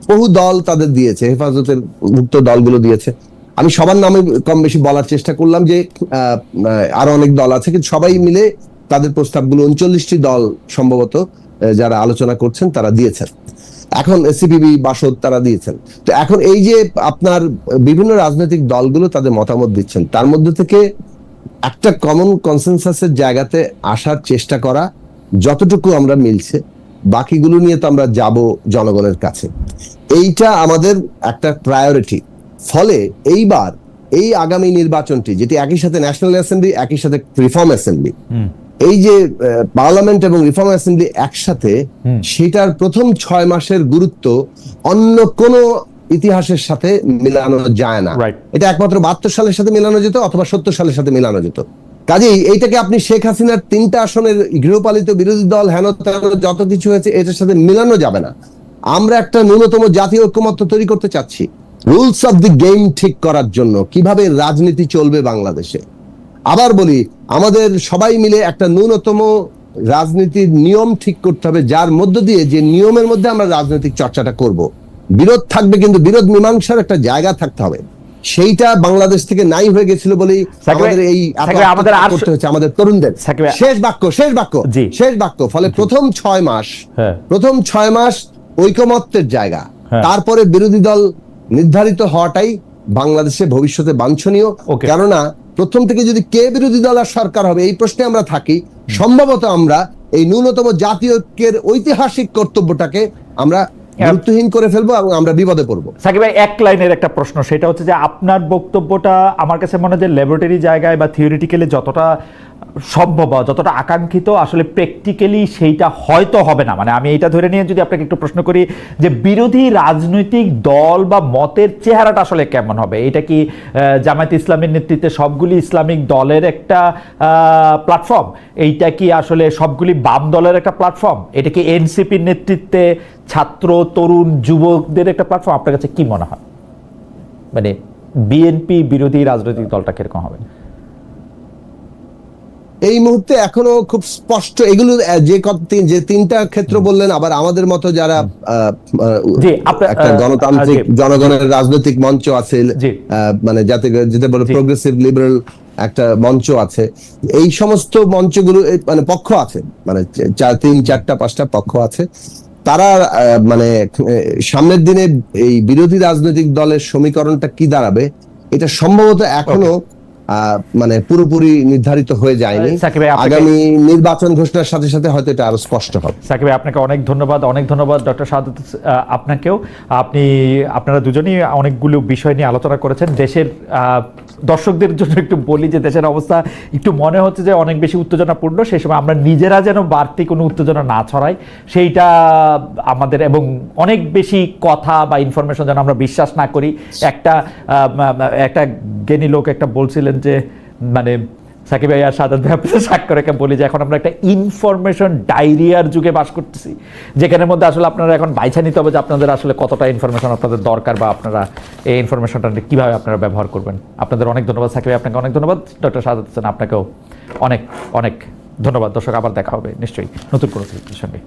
বহু দল তাদের দিয়েছে, হেফাজতের ভুক্ত দলগুলো দিয়েছে। আমি সবার নামে কম বেশি বলার চেষ্টা করলাম যে আরো অনেক দল আছে, কিন্তু সবাই মিলে তাদের প্রস্তাবগুলো 39টি দল সম্ভবত যারা আলোচনা করছেন তারা দিয়েছেন। এখন সিপিবি, বাসদ তারা দিয়েছেন। তো এখন এই যে আপনার বিভিন্ন রাজনৈতিক দলগুলো তাদের মতামত দিচ্ছেন, তার মধ্যে থেকে একটা কমন কনসেনসাসের জায়গাতে আসার চেষ্টা করা, যতটুকু আমরা মিলছে, বাকিগুলো নিয়ে তো আমরা যাব জনগণের কাছে। এইটা আমাদের একটা প্রায়োরিটি। ফলে এইবার এই আগামী নির্বাচনটি, যেটি একই সাথে ন্যাশনাল অ্যাসেম্বলি, একই সাথে রিফর্ম অ্যাসেম্বলি, এই যে পার্লামেন্ট এবং রিফর্ম অ্যাসেম্বলি একসাথে, সেটার প্রথম 6 মাসের গুরুত্ব অন্য কোন ইতিহাসের সাথে মিলানো যায় না। এটা একমাত্র 72 সালের সাথে মিলানো যেত অথবা 70 সালের সাথে মিলানো যেত। কাজেই এইটাকে আপনি শেখ হাসিনার 3টা আসনের গৃহপালিত বিরোধী দল হেন তেন যত কিছু হয়েছে, এটার সাথে মিলানো যাবে না। আমরা একটা ন্যূনতম জাতীয় ঐক্যমত্য তৈরি করতে চাচ্ছি, রুলস অফ দি গেম ঠিক করার জন্য, কিভাবে রাজনীতি চলবে বাংলাদেশে। আবার বলি, আমাদের সবাই মিলে একটা ন্যূনতম রাজনীতির নিয়ম ঠিক করতে হবে, যার মধ্য দিয়ে, যে নিয়মের মধ্যে আমরা রাজনৈতিক চর্চাটা করব। বিরোধ থাকবে, কিন্তু বিরোধ মীমাংসার একটা জায়গা থাকতে হবে। সেইটা বাংলাদেশ থেকে নাই হয়ে গেছিল বলেই আমাদের এই করতে হচ্ছে আমাদের তরুণদের। শেষ বাক্য। ফলে প্রথম 6 মাস ঐকমত্যের জায়গা, তারপরে বিরোধী দল নির্ধারিত হওয়াটাই বাংলাদেশে ভবিষ্যতে বাঞ্ছনীয়। কেননা প্রথম থেকে যদি কে বিরোধী দল আর সরকার হবে এই প্রশ্নে আমরা থাকি, সম্ভবত আমরা এই ন্যূনতম জাতীয় ঐক্যের ঐতিহাসিক কর্তব্যটাকে আমরা গুরুত্বহীন করে ফেলবো এবং আমরা বিপদে পড়বো। সাকিব ভাই, এক লাইনের একটা প্রশ্ন, সেটা হচ্ছে যে আপনার বক্তব্যটা আমার কাছে মনে হয় যে ল্যাবরেটরি জায়গায় বা থিওরিটিক্যালি যতটা সম্ভব, যতটা আকাঙ্ক্ষিত, আসলে প্র্যাকটিক্যালি সেইটা হয়তো হবে না। মানে আমি এটা ধরে নিয়ে যদি আপনাকে একটু প্রশ্ন করি যে বিরোধী রাজনৈতিক দল বা মতের চেহারাটা আসলে কেমন হবে? এটা কি জামায়াত ইসলামের নেতৃত্বে সবগুলি ইসলামিক দলের একটা প্ল্যাটফর্ম? এইটা কি আসলে সবগুলি বাম দলের একটা প্ল্যাটফর্ম? এটা কি এনসিপির নেতৃত্বে ছাত্র, তরুণ, যুবকদের একটা প্ল্যাটফর্ম? আপনার কাছে কি মনে হয়, মানে বিএনপি বিরোধী রাজনৈতিক দলটা কিরকম হবে? এই মুহূর্তে এখনো খুব স্পষ্ট এগুলো, যে 3টা ক্ষেত্র বললেন, আবার আমাদের মতো যারা একটা গণতান্ত্রিক জনগণের রাজনৈতিক মঞ্চ আছে, মানে যেটা বলে প্রোগ্রেসিভ লিবারেল একটা মঞ্চ আছে, এই সমস্ত মঞ্চগুলো মানে পক্ষ আছে, মানে 3-4-5টা পক্ষ আছে। তারা মানে সামনের দিনে এই বিরোধী রাজনৈতিক দলের সমীকরণটা কি দাঁড়াবে, এটা সম্ভবত এখনো মানে পুরোপুরি নির্ধারিত হয়ে যায়নি। সাকিব ভাই, আপনাকে- আগামী নির্বাচন ঘোষণার সাথে সাথে হয়তো এটা আরো স্পষ্ট হবে। সাকিব ভাই, আপনাকে অনেক ধন্যবাদ ডক্টর শাহাদাত, আপনাকেও। আপনারা দুজনেই অনেকগুলো বিষয় নিয়ে আলোচনা করেছেন। দেশের দর্শকদের জন্য একটু বলি যে দেশের অবস্থা একটু মনে হচ্ছে যে অনেক বেশি উত্তেজনাপূর্ণ। সেই সময় আমরা নিজেরা যেন বাড়তি কোনো উত্তেজনা না ছড়াই, সেইটা আমাদের, এবং অনেক বেশি কথা বা ইনফরমেশন যেন আমরা বিশ্বাস না করি। একটা জ্ঞানী লোক একটা বলছিলেন যে, মানে সাকিব ভাই আর সাদাত ভাই আপনাদের সাক্ষর রেখে বলি যে এখন আমরা একটা ইনফরমেশন ডায়রিয়ার যুগে বাস করতেছি, যেখানের মধ্যে আসলে আপনারা এখন বাইছা নিতে হবে যে আপনাদের আসলে কতটা ইনফরমেশন আপনাদের দরকার, বা আপনারা এই ইনফরমেশনটা কিভাবে আপনারা ব্যবহার করবেন। আপনাদের অনেক ধন্যবাদ সাকিব ভাই, আপনাকে অনেক ধন্যবাদ। ডক্টর সাদাত হোসেন, আপনাকেও অনেক অনেক ধন্যবাদ। দর্শক, আবার দেখা হবে নিশ্চয়ই নতুন কোনো কিছুর সঙ্গে।